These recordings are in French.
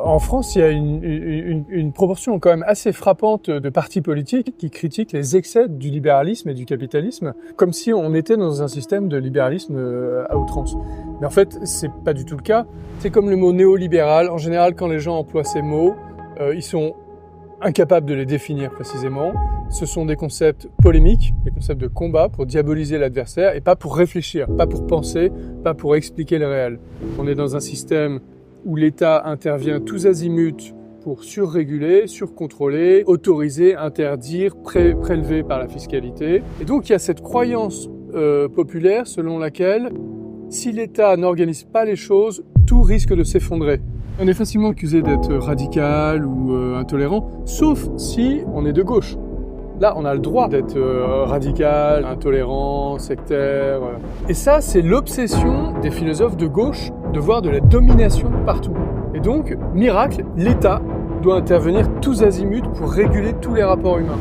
En France, il y a une proportion quand même assez frappante de partis politiques qui critiquent les excès du libéralisme et du capitalisme, comme si on était dans un système de libéralisme à outrance. Mais en fait, c'est pas du tout le cas. C'est comme le mot néolibéral. En général, quand les gens emploient ces mots, ils sont incapables de les définir précisément. Ce sont des concepts polémiques, des concepts de combat pour diaboliser l'adversaire et pas pour réfléchir, pas pour penser, pas pour expliquer le réel. On est dans un système où l'État intervient tous azimuts pour surréguler, surcontrôler, autoriser, interdire, prélever par la fiscalité. Et donc il y a cette croyance populaire selon laquelle si l'État n'organise pas les choses, tout risque de s'effondrer. On est facilement accusé d'être radical ou intolérant, sauf si on est de gauche. Là, on a le droit d'être radical, intolérant, sectaire. Et ça, c'est l'obsession des philosophes de gauche de voir de la domination partout. Et donc, miracle, l'État doit intervenir tous azimuts pour réguler tous les rapports humains.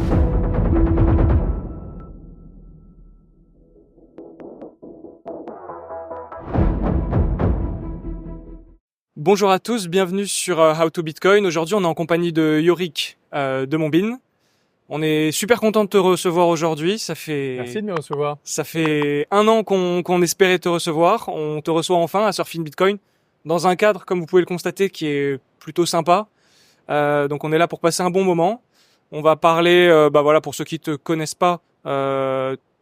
Bonjour à tous, bienvenue sur How to Bitcoin. Aujourd'hui, on est en compagnie de Yorick de Moonbeam. On est super content de te recevoir aujourd'hui. Merci de me recevoir. Ça fait 1 an qu'on espérait te recevoir. On te reçoit enfin à Surfing Bitcoin dans un cadre, comme vous pouvez le constater, qui est plutôt sympa. Donc on est là pour passer un bon moment. On va parler, pour ceux qui te connaissent pas,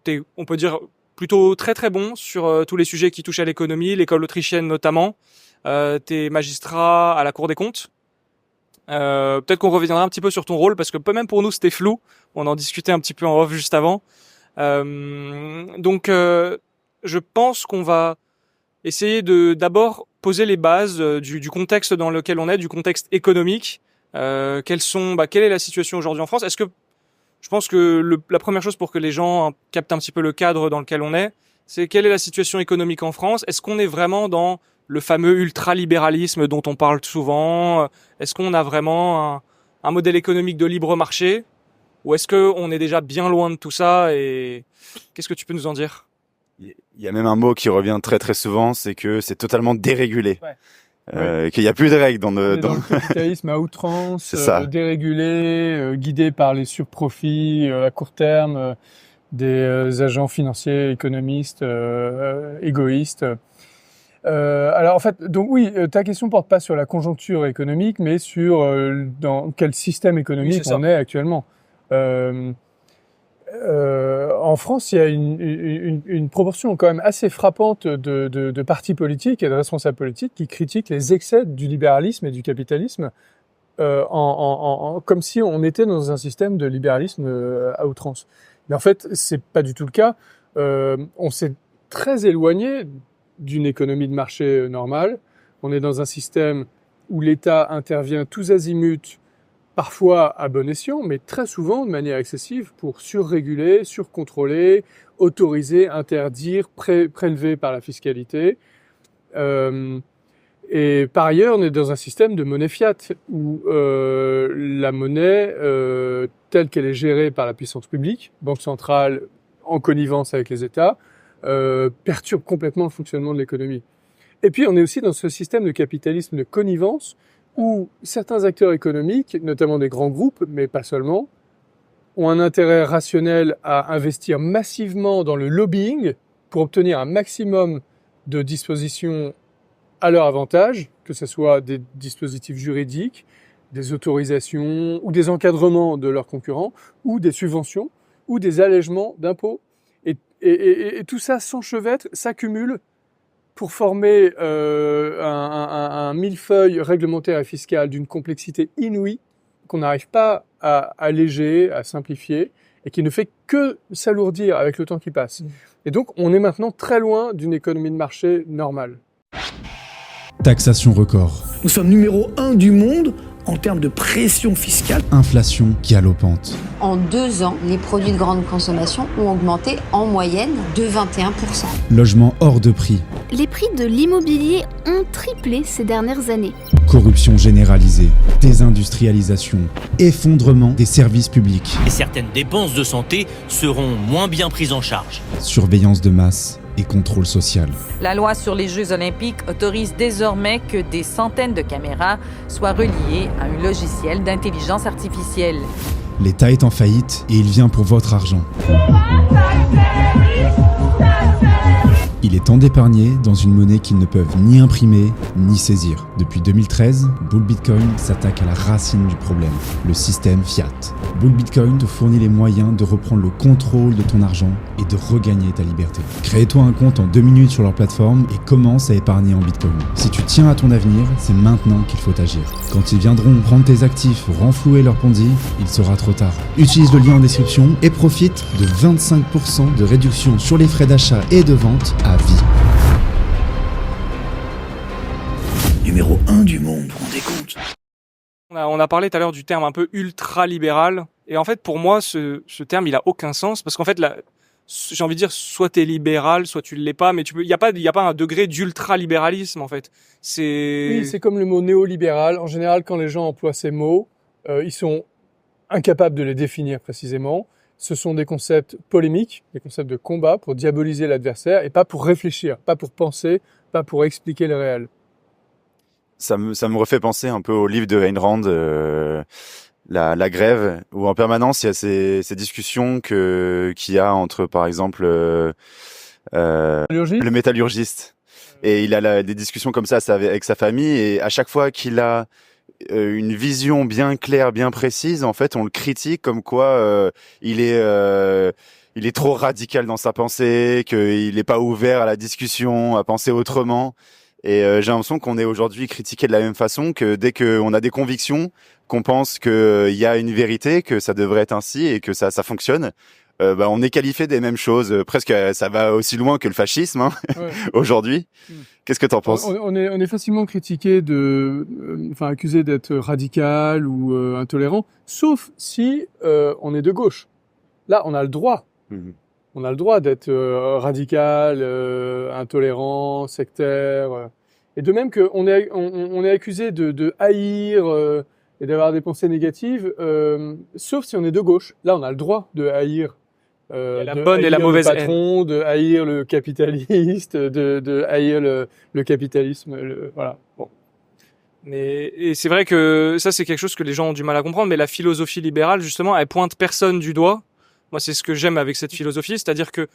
t'es, on peut dire, plutôt très très bon sur tous les sujets qui touchent à l'économie, l'école autrichienne notamment. T'es magistrat à la Cour des comptes. Peut-être qu'on reviendra un petit peu sur ton rôle parce que même pour nous c'était flou. On en discutait un petit peu en off juste avant. Donc je pense qu'on va essayer de d'abord poser les bases du contexte dans lequel on est, du contexte économique. Quelle est la situation aujourd'hui en France? Est-ce que je pense que la première chose pour que les gens captent un petit peu le cadre dans lequel on est, c'est quelle est la situation économique en France? Est-ce qu'on est vraiment dans le fameux ultralibéralisme dont on parle souvent? Est-ce qu'on a vraiment un modèle économique de libre marché? Ou est-ce qu'on est déjà bien loin de tout ça? Et qu'est-ce que tu peux nous en dire? Il y a même un mot qui revient très très souvent, c'est que c'est totalement dérégulé. Ouais. Qu'il n'y a plus de règles dans le capitalisme à outrance, dérégulé, guidé par les surprofits à court terme, des agents financiers, économistes, égoïstes. Alors en fait, donc oui, ta question porte pas sur la conjoncture économique, mais sur dans quel système économique on est actuellement. En France, il y a une proportion quand même assez frappante de partis politiques et de responsables politiques qui critiquent les excès du libéralisme et du capitalisme, comme si on était dans un système de libéralisme à outrance. Mais en fait, c'est pas du tout le cas. On s'est très éloigné d'une économie de marché normale. On est dans un système où l'État intervient tous azimuts, parfois à bon escient, mais très souvent de manière excessive pour surréguler, surcontrôler, autoriser, interdire, prélever par la fiscalité. Et par ailleurs, on est dans un système de monnaie fiat où la monnaie, telle qu'elle est gérée par la puissance publique, banque centrale en connivence avec les États, perturbe complètement le fonctionnement de l'économie. Et puis, on est aussi dans ce système de capitalisme de connivence où certains acteurs économiques, notamment des grands groupes, mais pas seulement, ont un intérêt rationnel à investir massivement dans le lobbying pour obtenir un maximum de dispositions à leur avantage, que ce soit des dispositifs juridiques, des autorisations ou des encadrements de leurs concurrents, ou des subventions, ou des allègements d'impôts. Et tout ça s'enchevêtre, s'accumule pour former un millefeuille réglementaire et fiscal d'une complexité inouïe qu'on n'arrive pas à alléger, à simplifier, et qui ne fait que s'alourdir avec le temps qui passe. Et donc, on est maintenant très loin d'une économie de marché normale. Taxation record. Nous sommes numéro 1 du monde en termes de pression fiscale. Inflation galopante. En 2 ans, les produits de grande consommation ont augmenté en moyenne de 21%. Logement hors de prix. Les prix de l'immobilier ont triplé ces dernières années. Corruption généralisée, désindustrialisation, effondrement des services publics. Et certaines dépenses de santé seront moins bien prises en charge. Surveillance de masse, et contrôle social. La loi sur les Jeux olympiques autorise désormais que des centaines de caméras soient reliées à un logiciel d'intelligence artificielle. L'État est en faillite et il vient pour votre argent. Il est temps d'épargner dans une monnaie qu'ils ne peuvent ni imprimer ni saisir. Depuis 2013, Bull Bitcoin s'attaque à la racine du problème, le système fiat. Bull Bitcoin te fournit les moyens de reprendre le contrôle de ton argent et de regagner ta liberté. Crée-toi un compte en 2 minutes sur leur plateforme et commence à épargner en Bitcoin. Si tu tiens à ton avenir, c'est maintenant qu'il faut agir. Quand ils viendront prendre tes actifs ou renflouer leur Ponzi, il sera trop tard. Utilise le lien en description et profite de 25% de réduction sur les frais d'achat et de vente à vie. Numéro 1 du monde, vous vous rendez compte? On a parlé tout à l'heure du terme un peu ultra-libéral. Et en fait, pour moi, ce terme, il a aucun sens. Parce qu'en fait, j'ai envie de dire, soit t'es libéral, soit tu l'es pas. Mais il y a pas un degré d'ultra-libéralisme, en fait. Oui, c'est comme le mot néolibéral. En général, quand les gens emploient ces mots, ils sont incapables de les définir précisément. Ce sont des concepts polémiques, des concepts de combat pour diaboliser l'adversaire et pas pour réfléchir, pas pour penser, pas pour expliquer le réel. Ça me refait penser un peu au livre de Ayn Rand, la grève, où en permanence il y a ces discussions qu'il y a entre, par exemple, le métallurgiste. Et il a des discussions comme ça avec sa famille, et à chaque fois qu'il a une vision bien claire, bien précise, en fait, on le critique comme quoi il est trop radical dans sa pensée, qu'il n'est pas ouvert à la discussion, à penser autrement. Et j'ai l'impression qu'on est aujourd'hui critiqué de la même façon, que dès qu'on a des convictions, qu'on pense qu'il y a une vérité, que ça devrait être ainsi et que ça fonctionne, on est qualifié des mêmes choses. Presque, ça va aussi loin que le fascisme, hein, ouais. Aujourd'hui. Qu'est-ce que t'en penses? On est facilement critiqué accusé d'être radical ou intolérant, sauf si on est de gauche. Là, on a le droit. On a le droit d'être radical, intolérant, sectaire. Et de même qu'on est accusé de haïr et d'avoir des pensées négatives, sauf si on est de gauche. Là, on a le droit de haïr la bonne et la mauvaise le patron, de haïr le capitaliste, de haïr le capitalisme. Voilà. Bon. Et c'est vrai que ça, c'est quelque chose que les gens ont du mal à comprendre, mais la philosophie libérale, justement, elle pointe personne du doigt. Moi, c'est ce que j'aime avec cette philosophie, c'est-à-dire que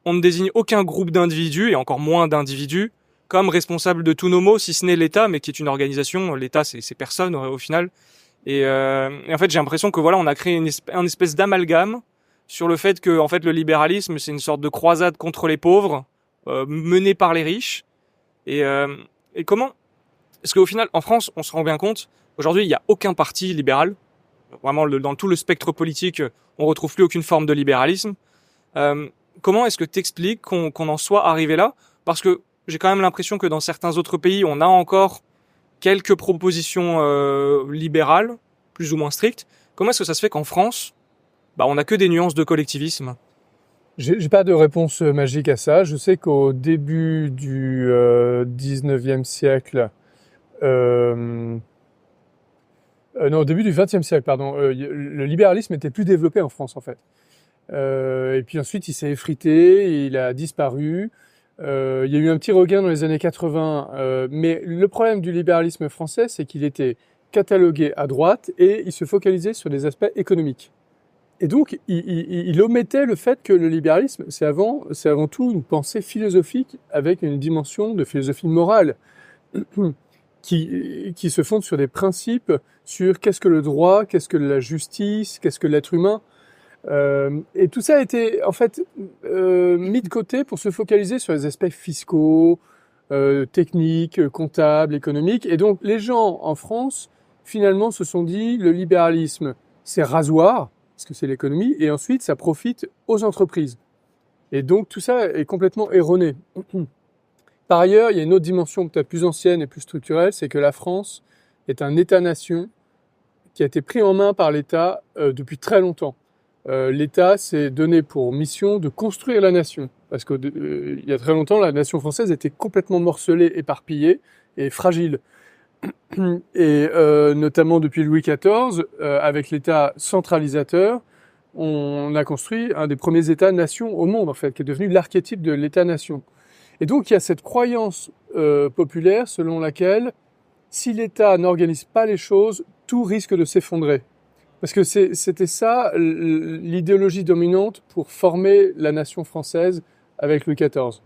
on ne désigne aucun groupe d'individus, et encore moins d'individus, comme responsable de tous nos maux, si ce n'est l'État, mais qui est une organisation. L'État, c'est personne au final. Et en fait, j'ai l'impression que voilà, on a créé une espèce d'amalgame sur le fait que en fait, le libéralisme, c'est une sorte de croisade contre les pauvres, menée par les riches. Et comment? Parce qu'au final, en France, on se rend bien compte, aujourd'hui, il n'y a aucun parti libéral. Vraiment, dans tout le spectre politique, on retrouve plus aucune forme de libéralisme. Comment est-ce que t'expliques qu'on en soit arrivé là? Parce que j'ai quand même l'impression que dans certains autres pays, on a encore quelques propositions libérales, plus ou moins strictes. Comment est-ce que ça se fait qu'en France, on n'a que des nuances de collectivisme? J'ai pas de réponse magique à ça. Je sais qu'au début du 19e siècle, au début du 20e siècle, pardon, le libéralisme était plus développé en France, en fait. Et puis ensuite, il s'est effrité, il a disparu. Il y a eu un petit regain dans les années 80, mais le problème du libéralisme français, c'est qu'il était catalogué à droite et il se focalisait sur des aspects économiques. Et donc, il omettait le fait que le libéralisme, c'est avant tout une pensée philosophique avec une dimension de philosophie morale qui se fonde sur des principes, sur qu'est-ce que le droit, qu'est-ce que la justice, qu'est-ce que l'être humain. Et tout ça a été en fait mis de côté pour se focaliser sur les aspects fiscaux, techniques, comptables, économiques. Et donc, les gens en France, finalement, se sont dit le libéralisme, c'est rasoir, parce que c'est l'économie, et ensuite, ça profite aux entreprises. Et donc, tout ça est complètement erroné. Par ailleurs, il y a une autre dimension peut-être plus ancienne et plus structurelle, c'est que la France est un État-nation qui a été pris en main par l'État depuis très longtemps. L'État s'est donné pour mission de construire la nation. Parce qu'il y a très longtemps, la nation française était complètement morcelée, éparpillée et fragile. Et notamment depuis Louis XIV, avec l'État centralisateur, on a construit un des premiers États-nations au monde, en fait, qui est devenu l'archétype de l'État-nation. Et donc, il y a cette croyance populaire selon laquelle, si l'État n'organise pas les choses, tout risque de s'effondrer. Parce que c'était ça l'idéologie dominante pour former la nation française avec Louis XIV.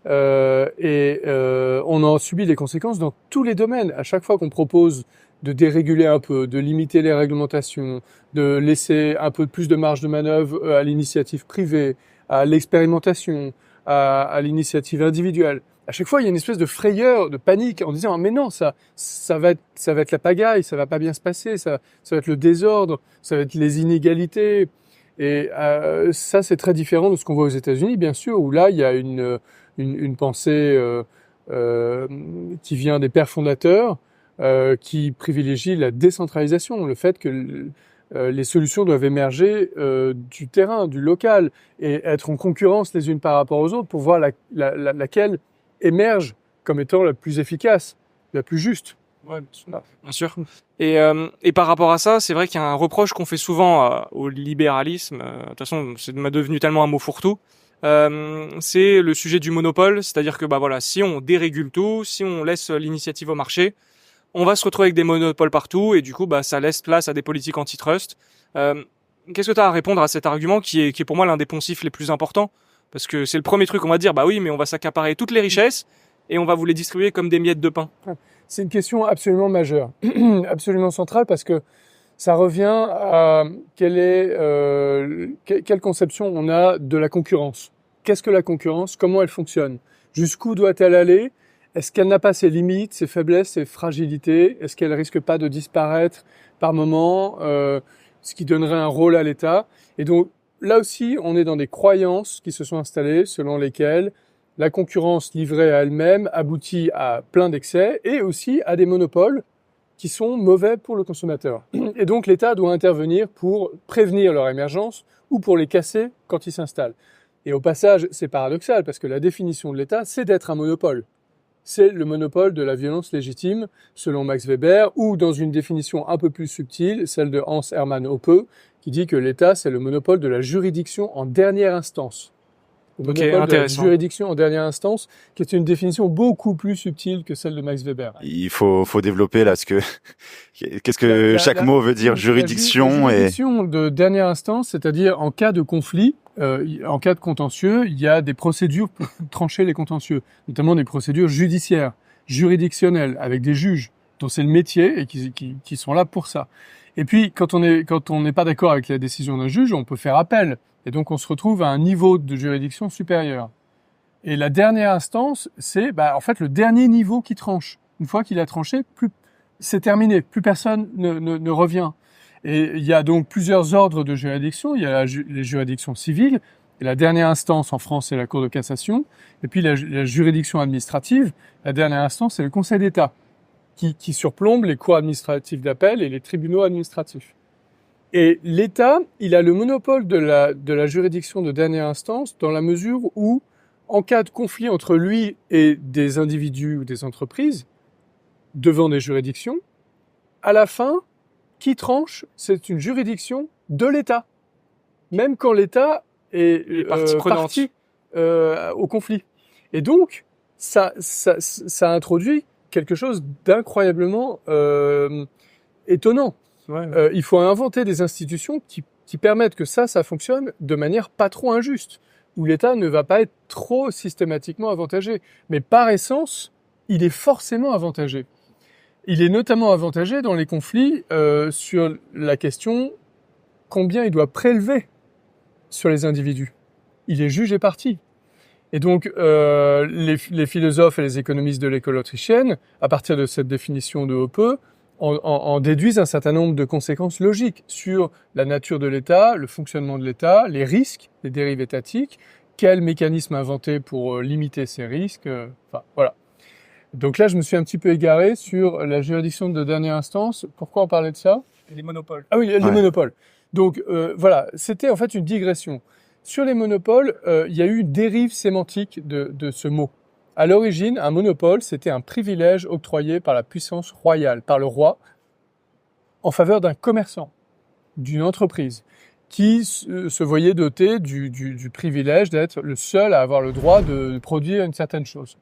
On en subit les conséquences dans tous les domaines. À chaque fois qu'on propose de déréguler un peu, de limiter les réglementations, de laisser un peu plus de marge de manœuvre à l'initiative privée, à l'expérimentation, à l'initiative individuelle. À chaque fois, il y a une espèce de frayeur, de panique, en disant mais non, ça va être la pagaille, ça va pas bien se passer, ça va être le désordre, ça va être les inégalités. Et ça, c'est très différent de ce qu'on voit aux États-Unis, bien sûr, où là, il y a une pensée qui vient des pères fondateurs, qui privilégie la décentralisation, le fait que les solutions doivent émerger du terrain, du local, et être en concurrence les unes par rapport aux autres pour voir laquelle émerge comme étant la plus efficace, la plus juste. Ouais, bien sûr. Et par rapport à ça, c'est vrai qu'il y a un reproche qu'on fait souvent au libéralisme. De toute façon, c'est devenu tellement un mot fourre-tout. C'est le sujet du monopole, c'est-à-dire que voilà, si on dérégule tout, si on laisse l'initiative au marché, on va se retrouver avec des monopoles partout et du coup, ça laisse place à des politiques antitrust. Qu'est-ce que tu as à répondre à cet argument qui est pour moi l'un des poncifs les plus importants? Parce que c'est le premier truc, on va dire, oui, mais on va s'accaparer toutes les richesses et on va vous les distribuer comme des miettes de pain. C'est une question absolument majeure, absolument centrale, parce que ça revient à quelle conception on a de la concurrence. Qu'est-ce que la concurrence? Comment elle fonctionne? Jusqu'où doit-elle aller? Est-ce qu'elle n'a pas ses limites, ses faiblesses, ses fragilités? Est-ce qu'elle risque pas de disparaître par moment, ce qui donnerait un rôle à l'État? Et donc, là aussi, on est dans des croyances qui se sont installées selon lesquelles la concurrence livrée à elle-même aboutit à plein d'excès et aussi à des monopoles qui sont mauvais pour le consommateur. Et donc l'État doit intervenir pour prévenir leur émergence ou pour les casser quand ils s'installent. Et au passage, c'est paradoxal parce que la définition de l'État, c'est d'être un monopole. C'est le monopole de la violence légitime, selon Max Weber, ou dans une définition un peu plus subtile, celle de Hans Hermann Hoppe, qui dit que l'État, c'est le monopole de la juridiction en dernière instance. Le monopole de la juridiction en dernière instance, qui est une définition beaucoup plus subtile que celle de Max Weber. Il faut développer là qu'est-ce que chaque mot veut dire, juridiction. La juridiction de dernière instance, c'est-à-dire en cas de conflit, en cas de contentieux, il y a des procédures pour trancher les contentieux, notamment des procédures judiciaires, juridictionnelles, avec des juges dont c'est le métier et qui sont là pour ça. Et puis, quand on n'est pas d'accord avec la décision d'un juge, on peut faire appel. Et donc, on se retrouve à un niveau de juridiction supérieur. Et la dernière instance, c'est en fait le dernier niveau qui tranche. Une fois qu'il a tranché, c'est terminé. Plus personne ne revient. Et il y a donc plusieurs ordres de juridiction. Il y a les juridictions civiles. Et la dernière instance en France, c'est la Cour de cassation. Et puis la juridiction administrative, la dernière instance, c'est le Conseil d'État, qui surplombe les cours administratives d'appel et les tribunaux administratifs. Et l'État, il a le monopole de la juridiction de dernière instance dans la mesure où, en cas de conflit entre lui et des individus ou des entreprises, devant des juridictions, à la fin, qui tranche, c'est une juridiction de l'État. Même quand l'État est partie au conflit. Et donc, ça introduit quelque chose d'incroyablement étonnant. Ouais. Il faut inventer des institutions qui permettent que ça fonctionne de manière pas trop injuste, où l'État ne va pas être trop systématiquement avantagé. Mais par essence, il est forcément avantagé. Il est notamment avantagé dans les conflits sur la question combien il doit prélever sur les individus. Il est juge et partie. Et donc, les philosophes et les économistes de l'école autrichienne, à partir de cette définition de Hoppe, en déduisent un certain nombre de conséquences logiques sur la nature de l'État, le fonctionnement de l'État, les risques, les dérives étatiques, quel mécanisme inventer pour limiter ces risques, voilà. Donc là, je me suis un petit peu égaré sur la juridiction de dernière instance. Pourquoi on parlait de ça? Les monopoles. Ah oui, les monopoles. Donc voilà, c'était en fait une digression. Sur les monopoles, il y a eu une dérive sémantique de ce mot. À l'origine, un monopole, c'était un privilège octroyé par la puissance royale, par le roi, en faveur d'un commerçant. d'une entreprise qui se voyait doté du privilège d'être le seul à avoir le droit de produire une certaine chose.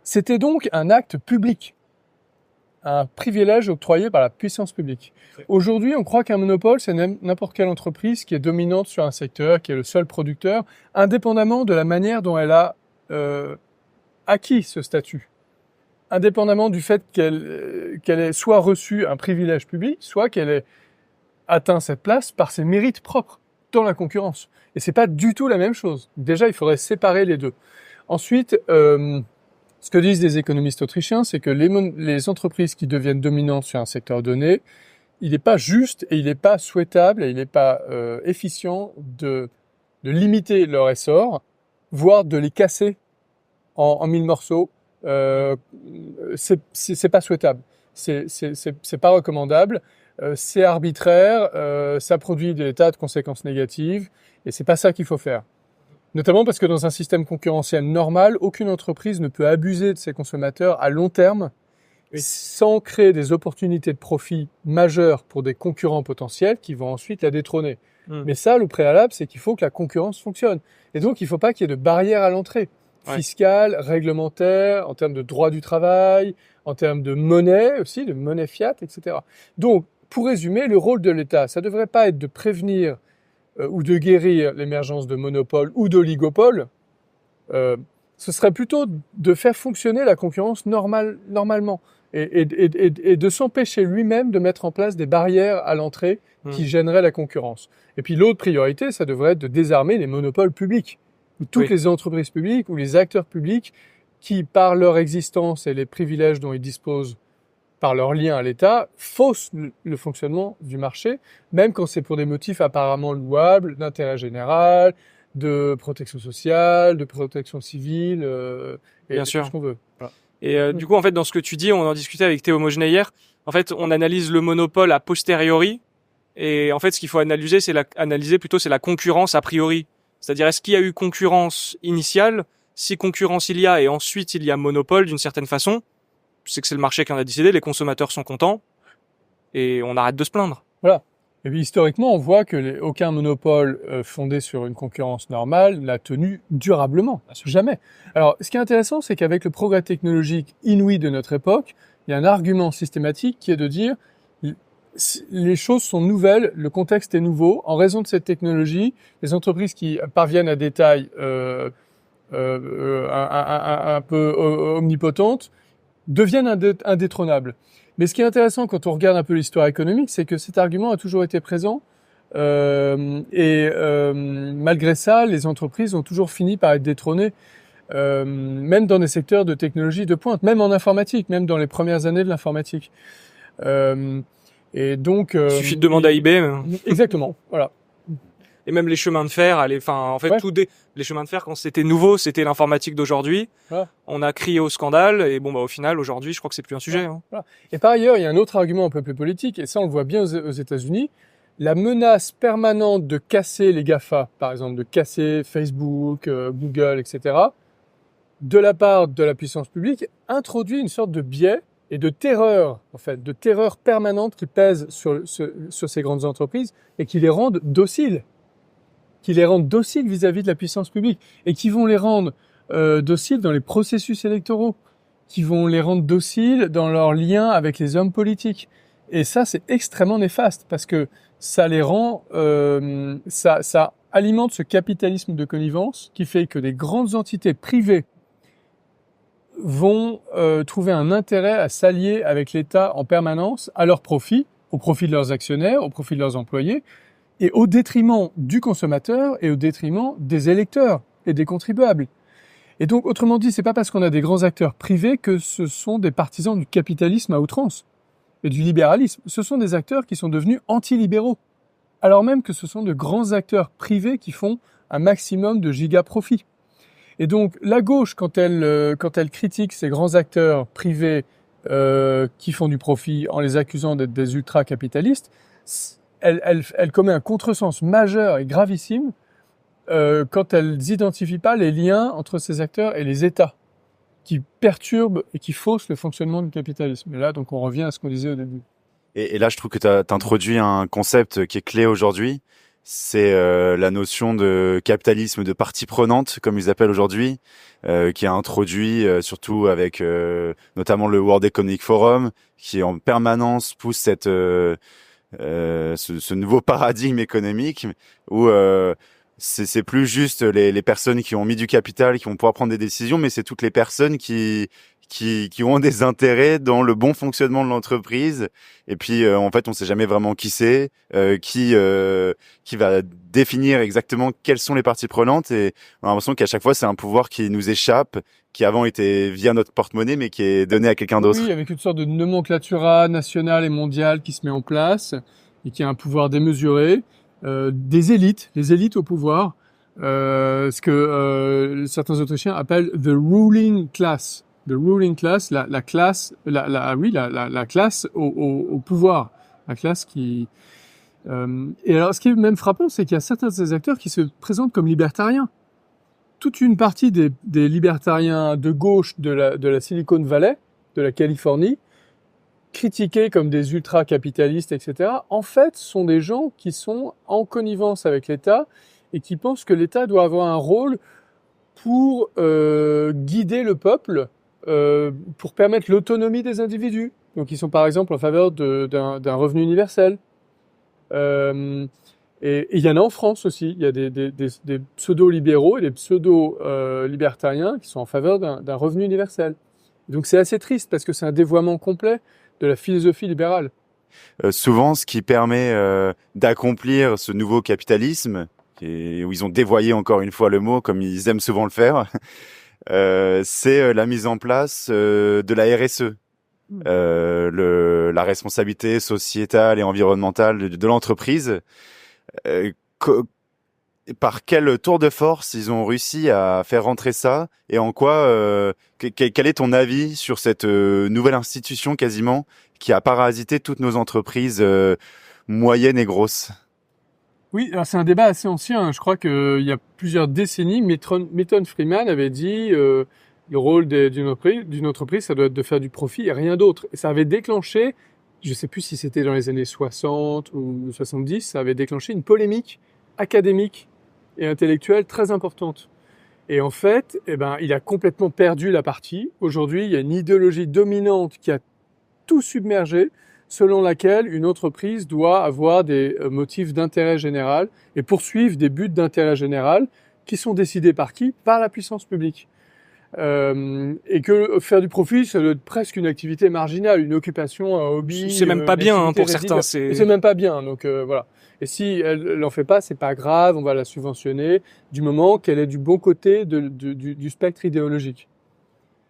C'était donc un acte public, un privilège octroyé par la puissance publique. Aujourd'hui, on croit qu'un monopole, c'est n'importe quelle entreprise qui est dominante sur un secteur, qui est le seul producteur, indépendamment de la manière dont elle a acquis ce statut. Indépendamment du fait qu'elle ait soit reçu un privilège public, soit qu'elle ait atteint cette place par ses mérites propres dans la concurrence. Et c'est pas du tout la même chose. Déjà, il faudrait séparer les deux. Ensuite, ce que disent les économistes autrichiens, c'est que les entreprises qui deviennent dominantes sur un secteur donné, il n'est pas juste et il n'est pas souhaitable et il n'est pas efficient de limiter leur essor, voire de les casser en mille morceaux. C'est pas souhaitable. C'est pas recommandable. C'est arbitraire. Ça produit des tas de conséquences négatives et c'est pas ça qu'il faut faire. Notamment parce que dans un système concurrentiel normal, aucune entreprise ne peut abuser de ses consommateurs à long terme sans créer des opportunités de profit majeures pour des concurrents potentiels qui vont ensuite la détrôner. Mais ça, le préalable, c'est qu'il faut que la concurrence fonctionne. Et donc, il ne faut pas qu'il y ait de barrières à l'entrée. Fiscale, réglementaire, en termes de droit du travail, en termes de monnaie aussi, de monnaie fiat, etc. Donc, pour résumer, le rôle de l'État, ça ne devrait pas être de prévenir ou de guérir l'émergence de monopoles ou d'oligopoles, ce serait plutôt de faire fonctionner la concurrence normalement et de s'empêcher lui-même de mettre en place des barrières à l'entrée qui gêneraient la concurrence. Et puis l'autre priorité, ça devrait être de désarmer les monopoles publics, ou toutes les entreprises publiques ou les acteurs publics qui, par leur existence et les privilèges dont ils disposent par leur lien à l'État, faussent le fonctionnement du marché, même quand c'est pour des motifs apparemment louables, d'intérêt général, de protection sociale, de protection civile, et tout ce qu'on veut. Voilà. Et du coup, en fait, dans ce que tu dis, on en discutait avec Théo Mogenet hier, en fait, on analyse le monopole a posteriori, et en fait, ce qu'il faut analyser, c'est la concurrence a priori. C'est-à-dire, est-ce qu'il y a eu concurrence initiale? Si concurrence il y a, et ensuite il y a monopole d'une certaine façon, c'est que c'est le marché qui en a décidé, les consommateurs sont contents, et on arrête de se plaindre. Voilà. Et puis historiquement, on voit que aucun monopole fondé sur une concurrence normale n'a tenu durablement. Jamais. Alors, ce qui est intéressant, c'est qu'avec le progrès technologique inouï de notre époque, il y a un argument systématique qui est de dire les choses sont nouvelles, le contexte est nouveau. En raison de cette technologie, les entreprises qui parviennent à des tailles un peu omnipotentes deviennent indétrônables. Mais ce qui est intéressant quand on regarde un peu l'histoire économique, c'est que cet argument a toujours été présent malgré ça, les entreprises ont toujours fini par être détrônées, même dans des secteurs de technologie de pointe, même en informatique, même dans les premières années de l'informatique. Et donc, il suffit de demander à IBM. Exactement, voilà. Et même les chemins de fer, les chemins de fer, quand c'était nouveau, c'était l'informatique d'aujourd'hui. Voilà. On a crié au scandale, et au final, aujourd'hui, je crois que c'est plus un sujet. Hein. Voilà. Et par ailleurs, il y a un autre argument un peu plus politique, et ça, on le voit bien aux États-Unis. La menace permanente de casser les GAFA, par exemple, de casser Facebook, Google, etc., de la part de la puissance publique, introduit une sorte de biais et de terreur, en fait, de terreur permanente qui pèse sur ces grandes entreprises et qui les rendent dociles. Vis-à-vis de la puissance publique et qui vont les rendre dociles dans les processus électoraux, qui vont les rendre dociles dans leurs liens avec les hommes politiques. Et ça, c'est extrêmement néfaste parce que ça les rend, ça alimente ce capitalisme de connivence qui fait que des grandes entités privées vont trouver un intérêt à s'allier avec l'État en permanence à leur profit, au profit de leurs actionnaires, au profit de leurs employés, et au détriment du consommateur et au détriment des électeurs et des contribuables. Et donc, autrement dit, c'est pas parce qu'on a des grands acteurs privés que ce sont des partisans du capitalisme à outrance et du libéralisme. Ce sont des acteurs qui sont devenus anti-libéraux, alors même que ce sont de grands acteurs privés qui font un maximum de giga-profits. Et donc, la gauche, quand elle critique ces grands acteurs privés qui font du profit en les accusant d'être des ultra-capitalistes, elle commet un contresens majeur et gravissime quand elle n'identifie pas les liens entre ces acteurs et les États qui perturbent et qui faussent le fonctionnement du capitalisme. Et là, donc, on revient à ce qu'on disait au début. Et là, je trouve que tu as introduit un concept qui est clé aujourd'hui. C'est la notion de capitalisme de partie prenante, comme ils appellent aujourd'hui, qui a introduit surtout avec notamment le World Economic Forum, qui en permanence pousse ce nouveau paradigme économique où c'est plus juste les personnes qui ont mis du capital qui vont pouvoir prendre des décisions, mais c'est toutes les personnes qui ont des intérêts dans le bon fonctionnement de l'entreprise. Et puis en fait, on sait jamais vraiment qui c'est, qui va définir exactement quelles sont les parties prenantes. Et on a l'impression qu'à chaque fois, c'est un pouvoir qui nous échappe, qui avant était via notre porte-monnaie, mais qui est donné à quelqu'un d'autre. Oui, avec une sorte de nomenclatura nationale et mondiale qui se met en place et qui a un pouvoir démesuré. Des élites, les élites au pouvoir, ce que certains Autrichiens appellent the ruling class. The ruling class, la classe au pouvoir, la classe qui. Et alors, ce qui est même frappant, c'est qu'il y a certains de ces acteurs qui se présentent comme libertariens. Toute une partie des libertariens de gauche de la Silicon Valley, de la Californie, critiqués comme des ultra-capitalistes, etc., en fait, sont des gens qui sont en connivence avec l'État et qui pensent que l'État doit avoir un rôle pour guider le peuple, pour permettre l'autonomie des individus. Donc, ils sont par exemple en faveur d'un revenu universel. Et il y en a en France aussi. Il y a des pseudo-libéraux et des pseudo-libertariens qui sont en faveur d'un revenu universel. Donc, c'est assez triste parce que c'est un dévoiement complet de la philosophie libérale. Souvent, ce qui permet d'accomplir ce nouveau capitalisme, où ils ont dévoyé encore une fois le mot, comme ils aiment souvent le faire, c'est la mise en place de la RSE, la responsabilité sociétale et environnementale de l'entreprise. Par quel tour de force ils ont réussi à faire rentrer ça, et en quoi quel est ton avis sur cette nouvelle institution quasiment qui a parasité toutes nos entreprises moyennes et grosses? Oui, alors c'est un débat assez ancien. Je crois qu'il y a plusieurs décennies, Milton Friedman avait dit le rôle d'une entreprise, ça doit être de faire du profit et rien d'autre. Et ça avait déclenché, je ne sais plus si c'était dans les années 60 ou 70, ça avait déclenché une polémique académique et intellectuelle très importante. Et en fait, il a complètement perdu la partie. Aujourd'hui, il y a une idéologie dominante qui a tout submergé, selon laquelle une entreprise doit avoir des motifs d'intérêt général et poursuivre des buts d'intérêt général qui sont décidés par qui? Par la puissance publique. Et que faire du profit, ça doit être presque une activité marginale, une occupation, un hobby. C'est même pas bien pour certains. C'est même pas bien. Donc voilà. Et si elle n'en fait pas, c'est pas grave, on va la subventionner du moment qu'elle est du bon côté du spectre idéologique.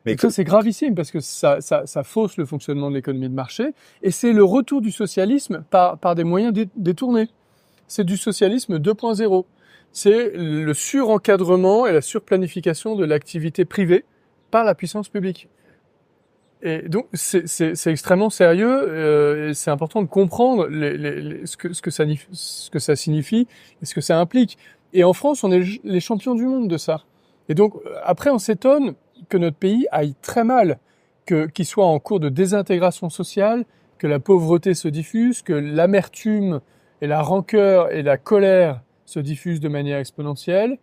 Mais ça, c'est gravissime parce que ça fausse le fonctionnement de l'économie de marché et c'est le retour du socialisme par des moyens détournés. C'est du socialisme 2.0. C'est le surencadrement et la surplanification de l'activité privée par la puissance publique. Et donc, c'est extrêmement sérieux et c'est important de comprendre ce que ça signifie et ce que ça implique. Et en France, on est les champions du monde de ça. Et donc, après, on s'étonne que notre pays aille très mal, qu'il soit en cours de désintégration sociale, que la pauvreté se diffuse, que l'amertume et la rancœur et la colère se diffusent de manière exponentielle,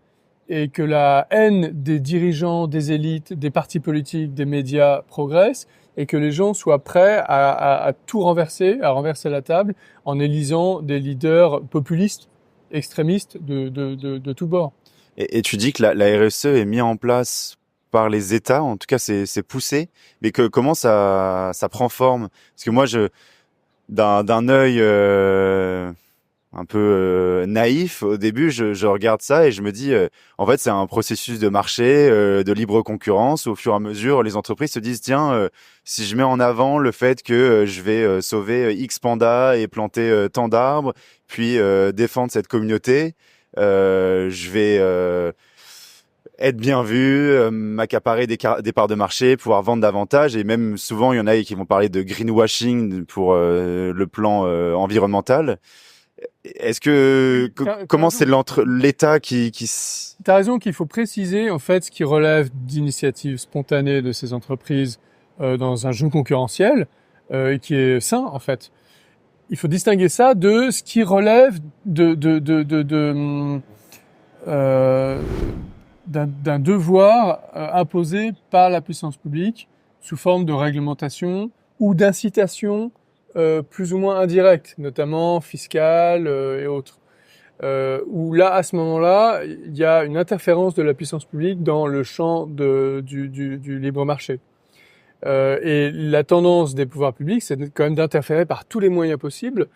et que la haine des dirigeants, des élites, des partis politiques, des médias progresse, et que les gens soient prêts à tout renverser, à renverser la table, en élisant des leaders populistes, extrémistes de tous bords. Et tu dis que la RSE est mise en place par les États, en tout cas c'est poussé, mais comment ça prend forme? Parce que moi, d'un œil un peu naïf au début, je regarde ça et je me dis en fait c'est un processus de marché, de libre concurrence. Au fur et à mesure, les entreprises se disent tiens, si je mets en avant le fait que je vais sauver X pandas et planter tant d'arbres, puis défendre cette communauté, je vais être bien vu, m'accaparer des parts de marché, pouvoir vendre davantage. Et même souvent, il y en a qui vont parler de greenwashing pour le plan environnemental. Est-ce que comment c'est l'État qui... T'as raison qu'il faut préciser en fait ce qui relève d'initiatives spontanées de ces entreprises dans un jeu concurrentiel et qui est sain en fait. il faut distinguer ça de ce qui relève d'un devoir imposé par la puissance publique sous forme de réglementation ou d'incitation plus ou moins indirecte, notamment fiscale et autres. Où là, à ce moment-là, il y a une interférence de la puissance publique dans le champ du libre marché. Et la tendance des pouvoirs publics, c'est quand même d'interférer par tous les moyens possibles.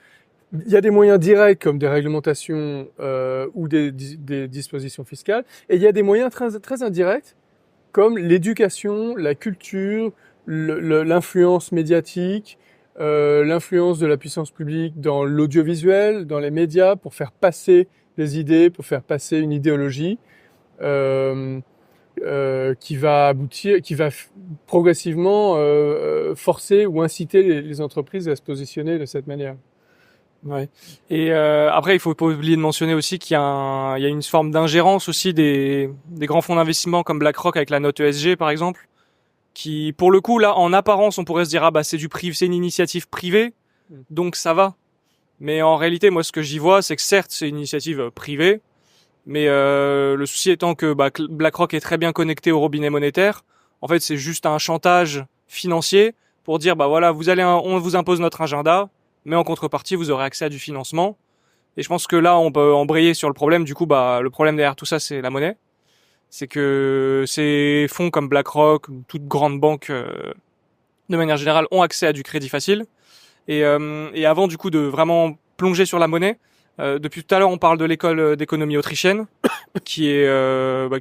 Il y a des moyens directs comme des réglementations ou des dispositions fiscales, et il y a des moyens très, très indirects comme l'éducation, la culture, l'influence médiatique, l'influence de la puissance publique dans l'audiovisuel, dans les médias, pour faire passer des idées, pour faire passer une idéologie qui va aboutir, qui va progressivement forcer ou inciter les entreprises à se positionner de cette manière. Ouais. Et après, il faut pas oublier de mentionner aussi qu'il y a une forme d'ingérence aussi des grands fonds d'investissement comme BlackRock avec la note ESG par exemple, qui pour le coup là en apparence on pourrait se dire c'est du privé, c'est une initiative privée, donc ça va. Mais en réalité, moi ce que j'y vois, c'est que certes c'est une initiative privée, mais le souci étant que BlackRock est très bien connecté au robinet monétaire. En fait, c'est juste un chantage financier pour dire voilà, on vous impose notre agenda, mais en contrepartie vous aurez accès à du financement. Et je pense que là on peut embrayer sur le problème. Du coup, le problème derrière tout ça, c'est la monnaie. C'est que ces fonds comme BlackRock ou toute grande banque, de manière générale, ont accès à du crédit facile. Et avant du coup de vraiment plonger sur la monnaie, depuis tout à l'heure on parle de l'école d'économie autrichienne, qui est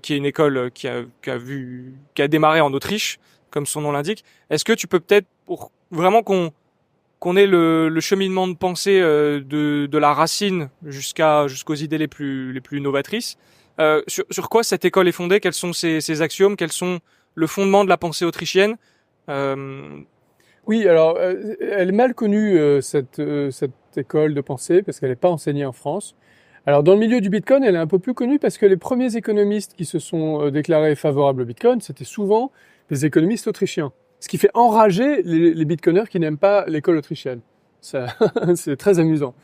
une école qui a démarré en Autriche, comme son nom l'indique. Est-ce que tu peux peut-être, pour vraiment qu'on ait le cheminement de pensée de la racine jusqu'aux idées les plus novatrices, sur quoi cette école est fondée, quels sont ses axiomes, quels sont le fondement de la pensée autrichienne? Oui, alors elle est mal connue cette école de pensée parce qu'elle n'est pas enseignée en France. Alors dans le milieu du Bitcoin, elle est un peu plus connue parce que les premiers économistes qui se sont déclarés favorables au Bitcoin, c'était souvent des économistes autrichiens. Ce qui fait enrager les bitcoiners qui n'aiment pas l'école autrichienne. Ça, c'est très amusant.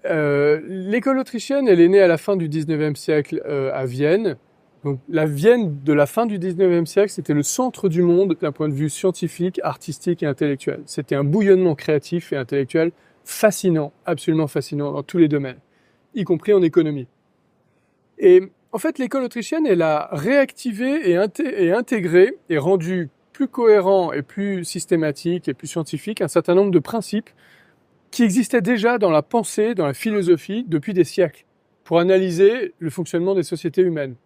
L'école autrichienne, elle est née à la fin du 19e siècle à Vienne. Donc, la Vienne de la fin du 19e siècle, c'était le centre du monde d'un point de vue scientifique, artistique et intellectuel. C'était un bouillonnement créatif et intellectuel fascinant, absolument fascinant dans tous les domaines, y compris en économie. Et en fait, l'école autrichienne, elle a réactivé et intégré et rendu plus cohérent et plus systématique et plus scientifique un certain nombre de principes qui existaient déjà dans la pensée, dans la philosophie depuis des siècles, pour analyser le fonctionnement des sociétés humaines.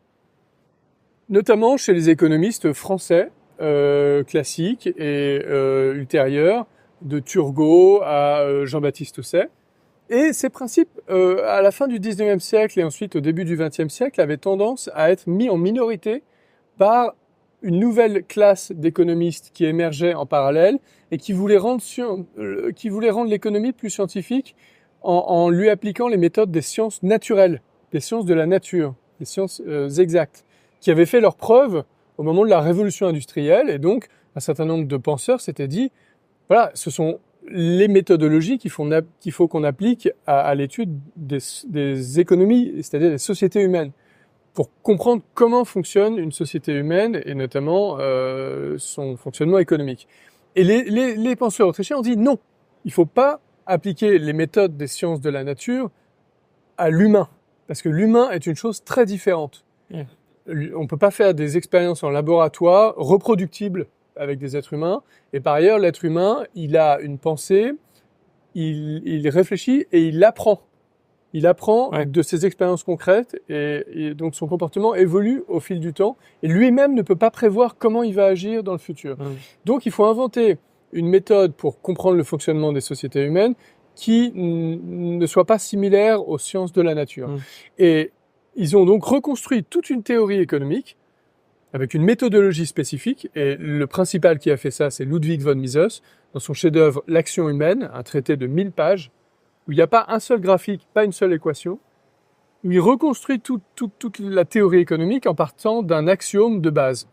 Notamment chez les économistes français classiques et ultérieurs, de Turgot à Jean-Baptiste Hosset. Et ces principes, à la fin du 19e siècle et ensuite au début du 20e siècle, avaient tendance à être mis en minorité par une nouvelle classe d'économistes qui émergeait en parallèle et qui voulait rendre l'économie plus scientifique en lui appliquant les méthodes des sciences naturelles, des sciences de la nature, des sciences exactes, qui avaient fait leurs preuves au moment de la révolution industrielle. Et donc, un certain nombre de penseurs s'étaient dit, voilà, ce sont les méthodologies qu'il faut qu'on applique à l'étude des économies, c'est-à-dire des sociétés humaines, pour comprendre comment fonctionne une société humaine et notamment son fonctionnement économique. Et les penseurs autrichiens ont dit non, il ne faut pas appliquer les méthodes des sciences de la nature à l'humain, parce que l'humain est une chose très différente. On ne peut pas faire des expériences en laboratoire reproductibles avec des êtres humains. Et par ailleurs, l'être humain, il a une pensée, il réfléchit et il apprend. Il apprend de ses expériences concrètes et donc son comportement évolue au fil du temps. Et lui-même ne peut pas prévoir comment il va agir dans le futur. Donc il faut inventer une méthode pour comprendre le fonctionnement des sociétés humaines qui ne soit pas similaire aux sciences de la nature. Et ils ont donc reconstruit toute une théorie économique avec une méthodologie spécifique, et le principal qui a fait ça, c'est Ludwig von Mises, dans son chef-d'œuvre « L'action humaine », un traité de 1000 pages, où il n'y a pas un seul graphique, pas une seule équation, où il reconstruit toute la théorie économique en partant d'un axiome de base.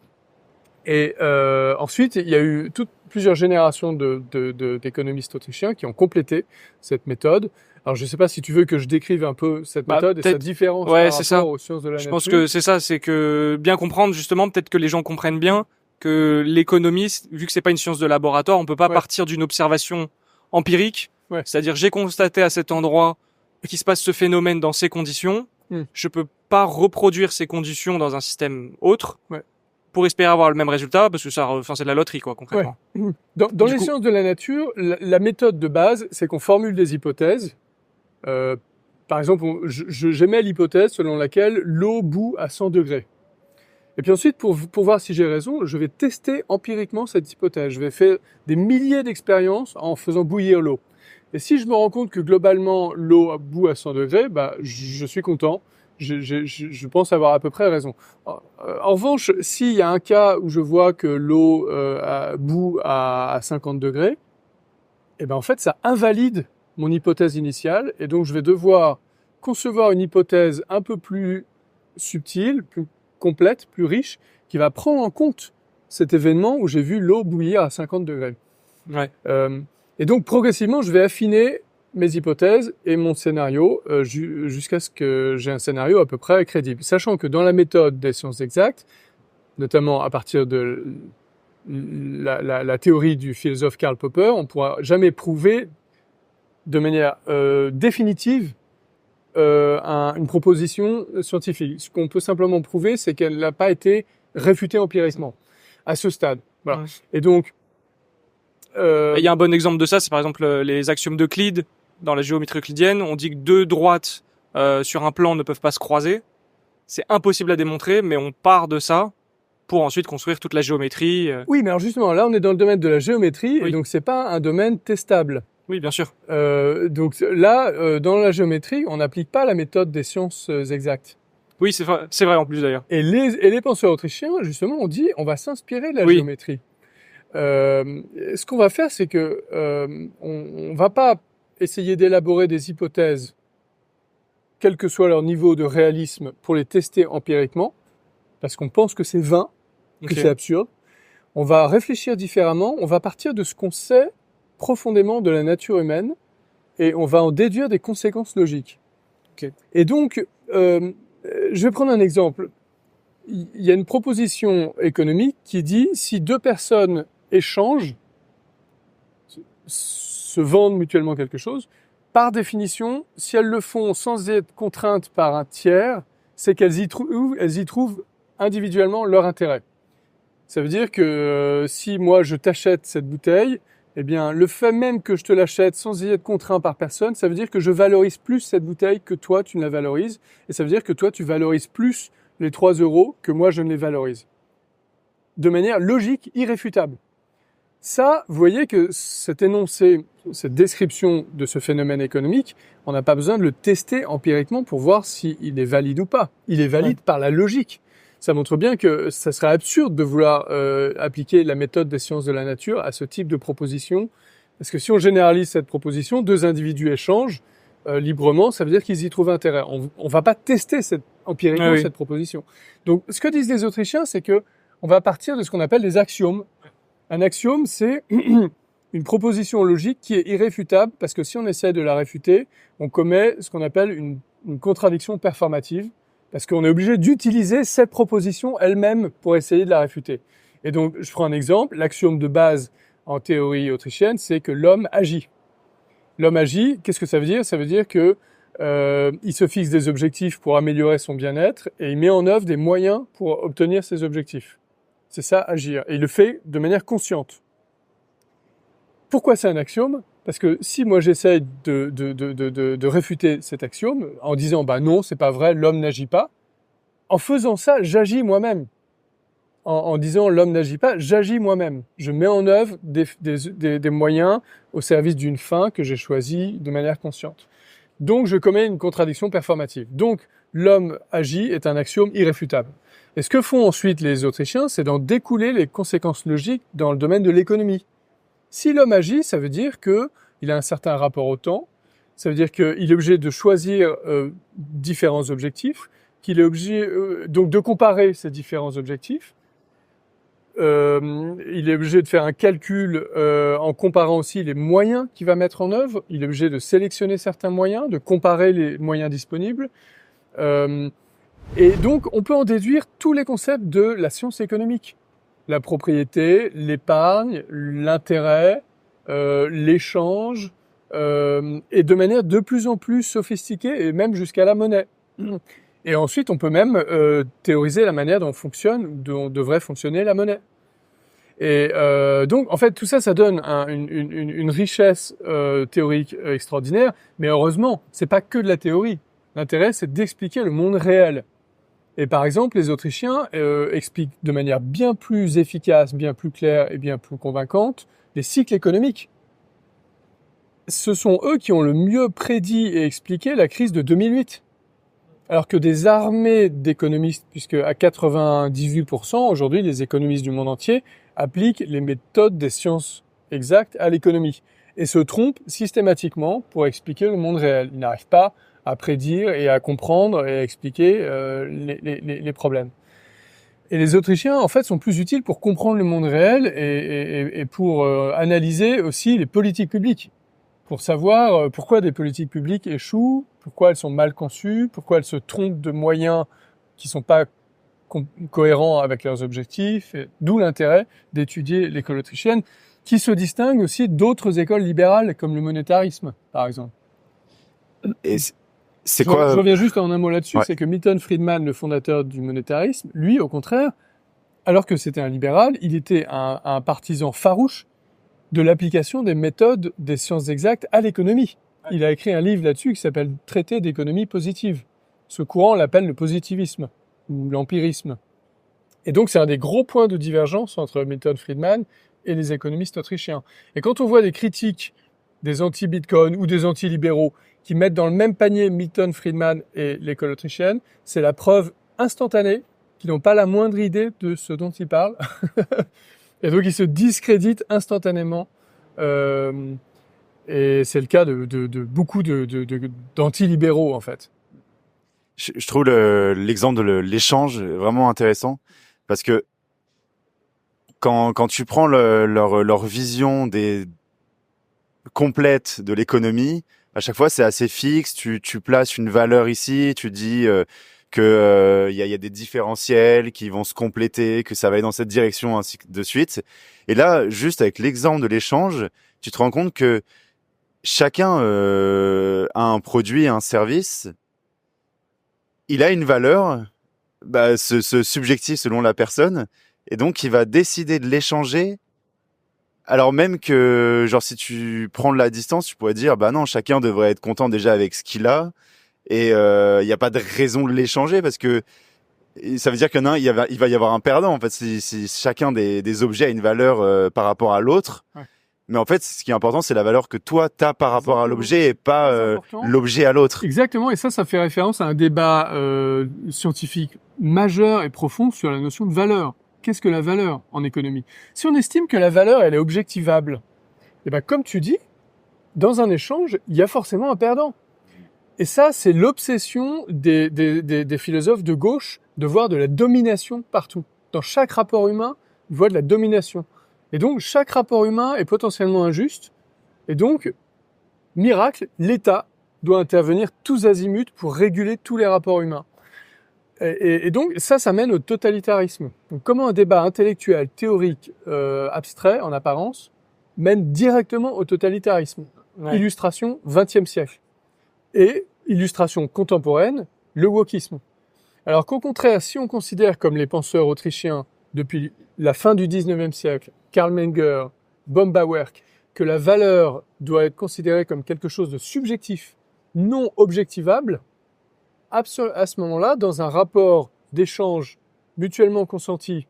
Et ensuite, il y a eu plusieurs générations d'économistes autrichiens qui ont complété cette méthode. Alors, je ne sais pas si tu veux que je décrive un peu cette méthode et sa différence par rapport aux sciences de la nature. Je pense que c'est ça, c'est que bien comprendre justement, peut-être que les gens comprennent bien que l'économie, vu que c'est pas une science de laboratoire, on peut pas partir d'une observation empirique. C'est-à-dire, j'ai constaté à cet endroit qu'il se passe ce phénomène dans ces conditions. Je peux pas reproduire ces conditions dans un système autre pour espérer avoir le même résultat, parce que c'est de la loterie, quoi, concrètement. Dans les sciences de la nature, la méthode de base, c'est qu'on formule des hypothèses. Par exemple, j'émets l'hypothèse selon laquelle l'eau bout à 100 degrés. Et puis ensuite, pour voir si j'ai raison, je vais tester empiriquement cette hypothèse. Je vais faire des milliers d'expériences en faisant bouillir l'eau. Et si je me rends compte que globalement l'eau bout à 100 degrés, je suis content. Je pense avoir à peu près raison. En revanche, s'il y a un cas où je vois que l'eau bout à 50 degrés, en fait, ça invalide mon hypothèse initiale, et donc je vais devoir concevoir une hypothèse un peu plus subtile, plus complète, plus riche, qui va prendre en compte cet événement où j'ai vu l'eau bouillir à 50 degrés. Et donc progressivement, je vais affiner mes hypothèses et mon scénario jusqu'à ce que j'ai un scénario à peu près crédible. Sachant que dans la méthode des sciences exactes, notamment à partir de la théorie du philosophe Karl Popper, on ne pourra jamais prouver de manière définitive une proposition scientifique. Ce qu'on peut simplement prouver, c'est qu'elle n'a pas été réfutée empiriquement à ce stade. Voilà. Et donc, il y a un bon exemple de ça, c'est par exemple les axiomes d'Euclide. Dans la géométrie euclidienne, on dit que deux droites sur un plan ne peuvent pas se croiser. C'est impossible à démontrer, mais on part de ça pour ensuite construire toute la géométrie. Oui, mais alors justement, là, on est dans le domaine de la géométrie, et donc c'est pas un domaine testable. Oui, bien sûr. Donc là, dans la géométrie, on n'applique pas la méthode des sciences exactes. Oui, c'est vrai en plus d'ailleurs. Et les penseurs autrichiens, justement, ont dit, on va s'inspirer de la géométrie. Ce qu'on va faire, c'est que on va pas essayer d'élaborer des hypothèses, quel que soit leur niveau de réalisme, pour les tester empiriquement, parce qu'on pense que c'est vain, que c'est absurde. On va réfléchir différemment, on va partir de ce qu'on sait profondément de la nature humaine, et on va en déduire des conséquences logiques. Et donc, je vais prendre un exemple. Il y a une proposition économique qui dit, si deux personnes échangent, se vendent mutuellement quelque chose, par définition, si elles le font sans être contraintes par un tiers, c'est qu'elles y trouvent individuellement leur intérêt. Ça veut dire que si moi je t'achète cette bouteille, eh bien le fait même que je te l'achète sans y être contraint par personne, ça veut dire que je valorise plus cette bouteille que toi tu ne la valorises, et ça veut dire que toi tu valorises plus les 3 € que moi je ne les valorise. De manière logique, irréfutable. Ça, vous voyez que cet énoncé, cette description de ce phénomène économique, on n'a pas besoin de le tester empiriquement pour voir s'il est valide ou pas. Il est valide par la logique. Ça montre bien que ça serait absurde de vouloir appliquer la méthode des sciences de la nature à ce type de proposition. Parce que si on généralise cette proposition, deux individus échangent librement, ça veut dire qu'ils y trouvent intérêt. On va pas tester empiriquement cette proposition. Donc, ce que disent les Autrichiens, c'est que on va partir de ce qu'on appelle des axiomes. Un axiome, c'est une proposition logique qui est irréfutable, parce que si on essaie de la réfuter, on commet ce qu'on appelle une contradiction performative, parce qu'on est obligé d'utiliser cette proposition elle-même pour essayer de la réfuter. Et donc, je prends un exemple. L'axiome de base en théorie autrichienne, c'est que l'homme agit. L'homme agit, qu'est-ce que ça veut dire ? Ça veut dire que il se fixe des objectifs pour améliorer son bien-être et il met en œuvre des moyens pour obtenir ces objectifs. C'est ça, agir. Et il le fait de manière consciente. Pourquoi c'est un axiome ? Parce que si moi j'essaie de réfuter cet axiome en disant non, c'est pas vrai, l'homme n'agit pas, en faisant ça, j'agis moi-même. En disant l'homme n'agit pas, j'agis moi-même. Je mets en œuvre des moyens au service d'une fin que j'ai choisie de manière consciente. Donc je commets une contradiction performative. Donc l'homme agit est un axiome irréfutable. Et ce que font ensuite les Autrichiens, c'est d'en découler les conséquences logiques dans le domaine de l'économie. Si l'homme agit, ça veut dire qu'il a un certain rapport au temps, ça veut dire qu'il est obligé de choisir différents objectifs, qu'il est obligé donc de comparer ces différents objectifs. il est obligé de faire un calcul en comparant aussi les moyens qu'il va mettre en œuvre. Il est obligé de sélectionner certains moyens, de comparer les moyens disponibles. Et donc, on peut en déduire tous les concepts de la science économique. La propriété, l'épargne, l'intérêt, l'échange, et de manière de plus en plus sophistiquée, et même jusqu'à la monnaie. Et ensuite, on peut même théoriser la manière dont devrait fonctionner la monnaie. Et donc, en fait, tout ça, ça donne une richesse théorique extraordinaire. Mais heureusement, c'est pas que de la théorie. L'intérêt, c'est d'expliquer le monde réel. Et par exemple, les Autrichiens expliquent de manière bien plus efficace, bien plus claire et bien plus convaincante les cycles économiques. Ce sont eux qui ont le mieux prédit et expliqué la crise de 2008. Alors que des armées d'économistes, puisque à 98% aujourd'hui, les économistes du monde entier appliquent les méthodes des sciences exactes à l'économie et se trompent systématiquement pour expliquer le monde réel. Ils n'arrivent pas à prédire et à comprendre et à expliquer les problèmes. Et les Autrichiens, en fait, sont plus utiles pour comprendre le monde réel et pour analyser aussi les politiques publiques, pour savoir pourquoi des politiques publiques échouent, pourquoi elles sont mal conçues, pourquoi elles se trompent de moyens qui sont pas cohérents avec leurs objectifs, et d'où l'intérêt d'étudier l'école autrichienne, qui se distingue aussi d'autres écoles libérales, comme le monétarisme, par exemple. Et c'est quoi Je reviens juste en un mot là-dessus, c'est que Milton Friedman, le fondateur du monétarisme, lui, au contraire, alors que c'était un libéral, il était un partisan farouche de l'application des méthodes des sciences exactes à l'économie. Il a écrit un livre là-dessus qui s'appelle « Traité d'économie positive ». Ce courant l'appelle le positivisme ou l'empirisme. Et donc, c'est un des gros points de divergence entre Milton Friedman et les économistes autrichiens. Et quand on voit des critiques des anti-Bitcoin ou des anti-libéraux qui mettent dans le même panier Milton Friedman et l'école autrichienne, c'est la preuve instantanée qu'ils n'ont pas la moindre idée de ce dont ils parlent. Et donc, ils se discréditent instantanément. Et c'est le cas de beaucoup d'anti-libéraux, en fait. Je trouve l'exemple de l'échange vraiment intéressant parce que quand tu prends leur vision complète de l'économie, à chaque fois c'est assez fixe. Tu places une valeur ici, tu dis que il y a des différentiels qui vont se compléter, que ça va aller dans cette direction, ainsi de suite. Et là, juste avec l'exemple de l'échange, tu te rends compte que chacun a un produit, un service. Il a une valeur, ce subjectif selon la personne, et donc il va décider de l'échanger. Alors même que, genre, si tu prends de la distance, tu pourrais dire, non, chacun devrait être content déjà avec ce qu'il a, et il n'y a pas de raison de l'échanger parce que ça veut dire qu'il y en a un, il va y avoir un perdant en fait si chacun des objets a une valeur par rapport à l'autre. Ouais. Mais en fait, ce qui est important, c'est la valeur que toi, t'as par rapport à l'objet et pas l'objet à l'autre. Exactement, et ça fait référence à un débat scientifique majeur et profond sur la notion de valeur. Qu'est-ce que la valeur en économie? Si on estime que la valeur, elle est objectivable, comme tu dis, dans un échange, il y a forcément un perdant. Et ça, c'est l'obsession des philosophes de gauche de voir de la domination partout. Dans chaque rapport humain, ils voient de la domination. Et donc, chaque rapport humain est potentiellement injuste. Et donc, miracle, l'État doit intervenir tous azimuts pour réguler tous les rapports humains. Et donc, ça mène au totalitarisme. Donc, comment un débat intellectuel, théorique, abstrait, en apparence, mène directement au totalitarisme. Ouais. Illustration, 20e siècle. Et illustration contemporaine, le wokisme. Alors qu'au contraire, si on considère comme les penseurs autrichiens depuis la fin du 19e siècle, Karl Menger, Baumbauer, que la valeur doit être considérée comme quelque chose de subjectif, non objectivable, à ce moment-là, dans un rapport d'échange mutuellement consenti,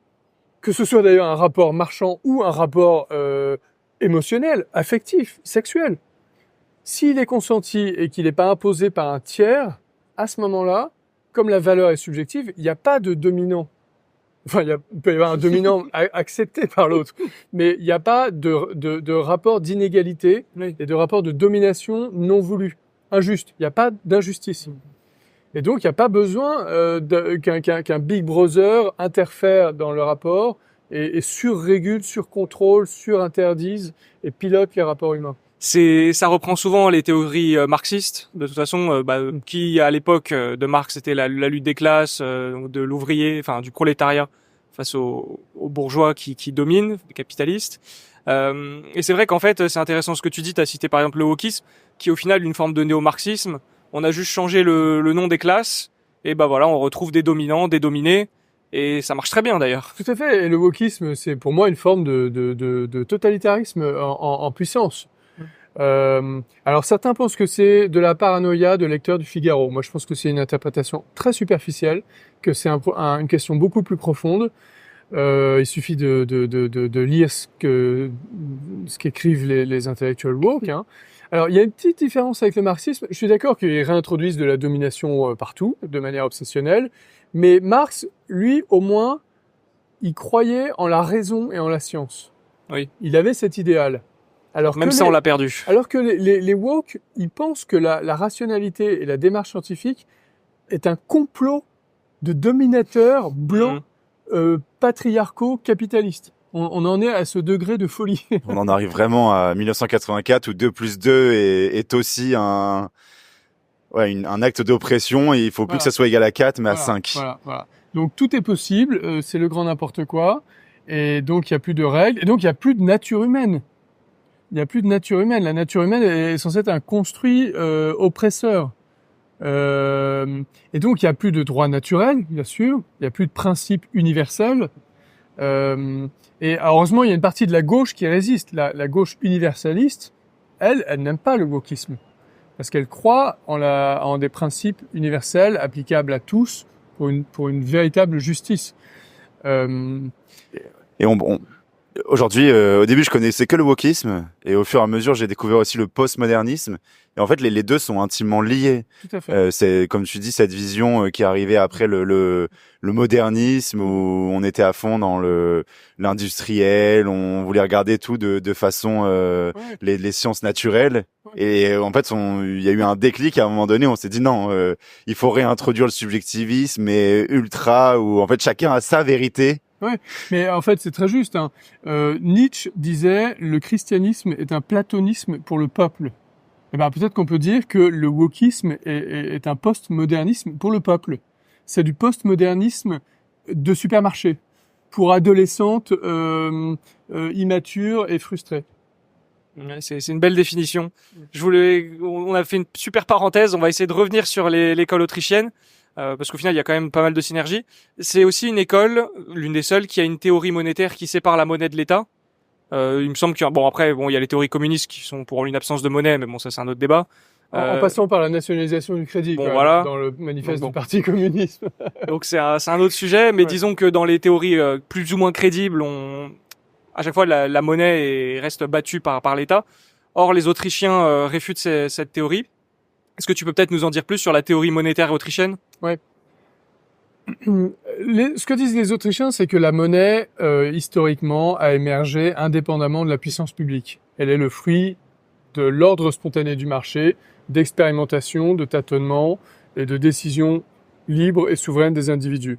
que ce soit d'ailleurs un rapport marchand ou un rapport émotionnel, affectif, sexuel, s'il est consenti et qu'il n'est pas imposé par un tiers, à ce moment-là, comme la valeur est subjective, il n'y a pas de dominant. Enfin, il peut y avoir un dominant accepté par l'autre, mais il n'y a pas de rapport d'inégalité et de rapport de domination non voulu, injuste. Il n'y a pas d'injustice. Et donc, il n'y a pas besoin qu'un Big Brother interfère dans le rapport et surrégulent, surcontrôlent, surinterdisent et pilotent les rapports humains. Ça reprend souvent les théories marxistes. De toute façon, qui à l'époque de Marx c'était la lutte des classes, de l'ouvrier, enfin du prolétariat face aux bourgeois qui dominent, les capitalistes. Et c'est vrai qu'en fait, c'est intéressant ce que tu dis. Tu as cité par exemple le wokisme, qui est au final une forme de néo-marxisme. On a juste changé le nom des classes, et voilà, on retrouve des dominants, des dominés, et ça marche très bien d'ailleurs. Tout à fait. Et le wokisme, c'est pour moi une forme de totalitarisme en puissance. Alors certains pensent que c'est de la paranoïa de lecteurs du Figaro. Moi, je pense que c'est une interprétation très superficielle, que c'est une question beaucoup plus profonde. Il suffit de lire ce qu'écrivent les intellectuels woke. Hein. Alors, il y a une petite différence avec le marxisme. Je suis d'accord qu'ils réintroduisent de la domination partout, de manière obsessionnelle. Mais Marx, lui, au moins, il croyait en la raison et en la science. Oui. Il avait cet idéal. Alors même ça, on l'a perdu. Alors que les woke, ils pensent que la rationalité et la démarche scientifique est un complot de dominateurs blancs, patriarcaux, capitalistes. On en est à ce degré de folie. On en arrive vraiment à 1984 où 2 plus 2 est aussi un acte d'oppression et il faut plus que ça soit égal à 4 mais à 5. Voilà. Donc tout est possible, c'est le grand n'importe quoi. Et donc il n'y a plus de règles. Et donc il n'y a plus de nature humaine. Il n'y a plus de nature humaine. La nature humaine est censée être un construit oppresseur. Et donc il n'y a plus de droit naturel, bien sûr. Il n'y a plus de principe universel. Et heureusement, il y a une partie de la gauche qui résiste. La gauche universaliste, elle n'aime pas le wokisme. Parce qu'elle croit en des principes universels applicables à tous pour une véritable justice. Et aujourd'hui, au début, je connaissais que le wokisme, et au fur et à mesure, j'ai découvert aussi le postmodernisme. Et en fait, les deux sont intimement liés. Tout à fait. C'est, comme tu dis, cette vision qui est arrivée après le modernisme, où on était à fond dans l'industriel, on voulait regarder tout de façon les sciences naturelles. Ouais. Et en fait, il y a eu un déclic à un moment donné. On s'est dit non, il faut réintroduire le subjectivisme, mais ultra, où en fait chacun a sa vérité. Ouais, mais en fait c'est très juste. Hein. Nietzsche disait le christianisme est un platonisme pour le peuple. Et peut-être qu'on peut dire que le wokisme est un postmodernisme pour le peuple. C'est du postmodernisme de supermarché pour adolescentes immatures et frustrées. Ouais, c'est une belle définition. On a fait une super parenthèse. On va essayer de revenir sur l'école autrichienne. Parce qu'au final, il y a quand même pas mal de synergies. C'est aussi une école, l'une des seules, qui a une théorie monétaire qui sépare la monnaie de l'État. Il me semble qu'il y a, il y a les théories communistes qui sont pour une absence de monnaie, mais bon, ça c'est un autre débat. En passant par la nationalisation du crédit, voilà. Dans le manifeste du Parti communiste. Donc c'est un autre sujet, mais disons que dans les théories plus ou moins crédibles, à chaque fois la monnaie reste battue par l'État. Or, les Autrichiens réfutent cette théorie. Est-ce que tu peux peut-être nous en dire plus sur la théorie monétaire autrichienne ? Ouais. Ce que disent les Autrichiens, c'est que la monnaie, historiquement, a émergé indépendamment de la puissance publique. Elle est le fruit de l'ordre spontané du marché, d'expérimentation, de tâtonnement et de décisions libres et souveraines des individus.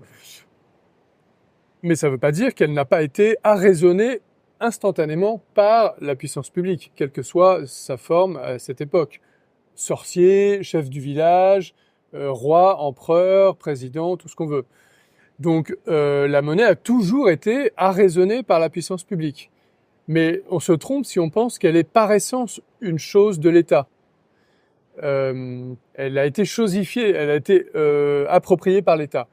Mais ça ne veut pas dire qu'elle n'a pas été arraisonnée instantanément par la puissance publique, quelle que soit sa forme à cette époque. Sorcier, chef du village, roi, empereur, président, tout ce qu'on veut. Donc la monnaie a toujours été arraisonnée par la puissance publique. Mais on se trompe si on pense qu'elle est par essence une chose de l'État. Elle a été chosifiée, elle a été appropriée par l'État,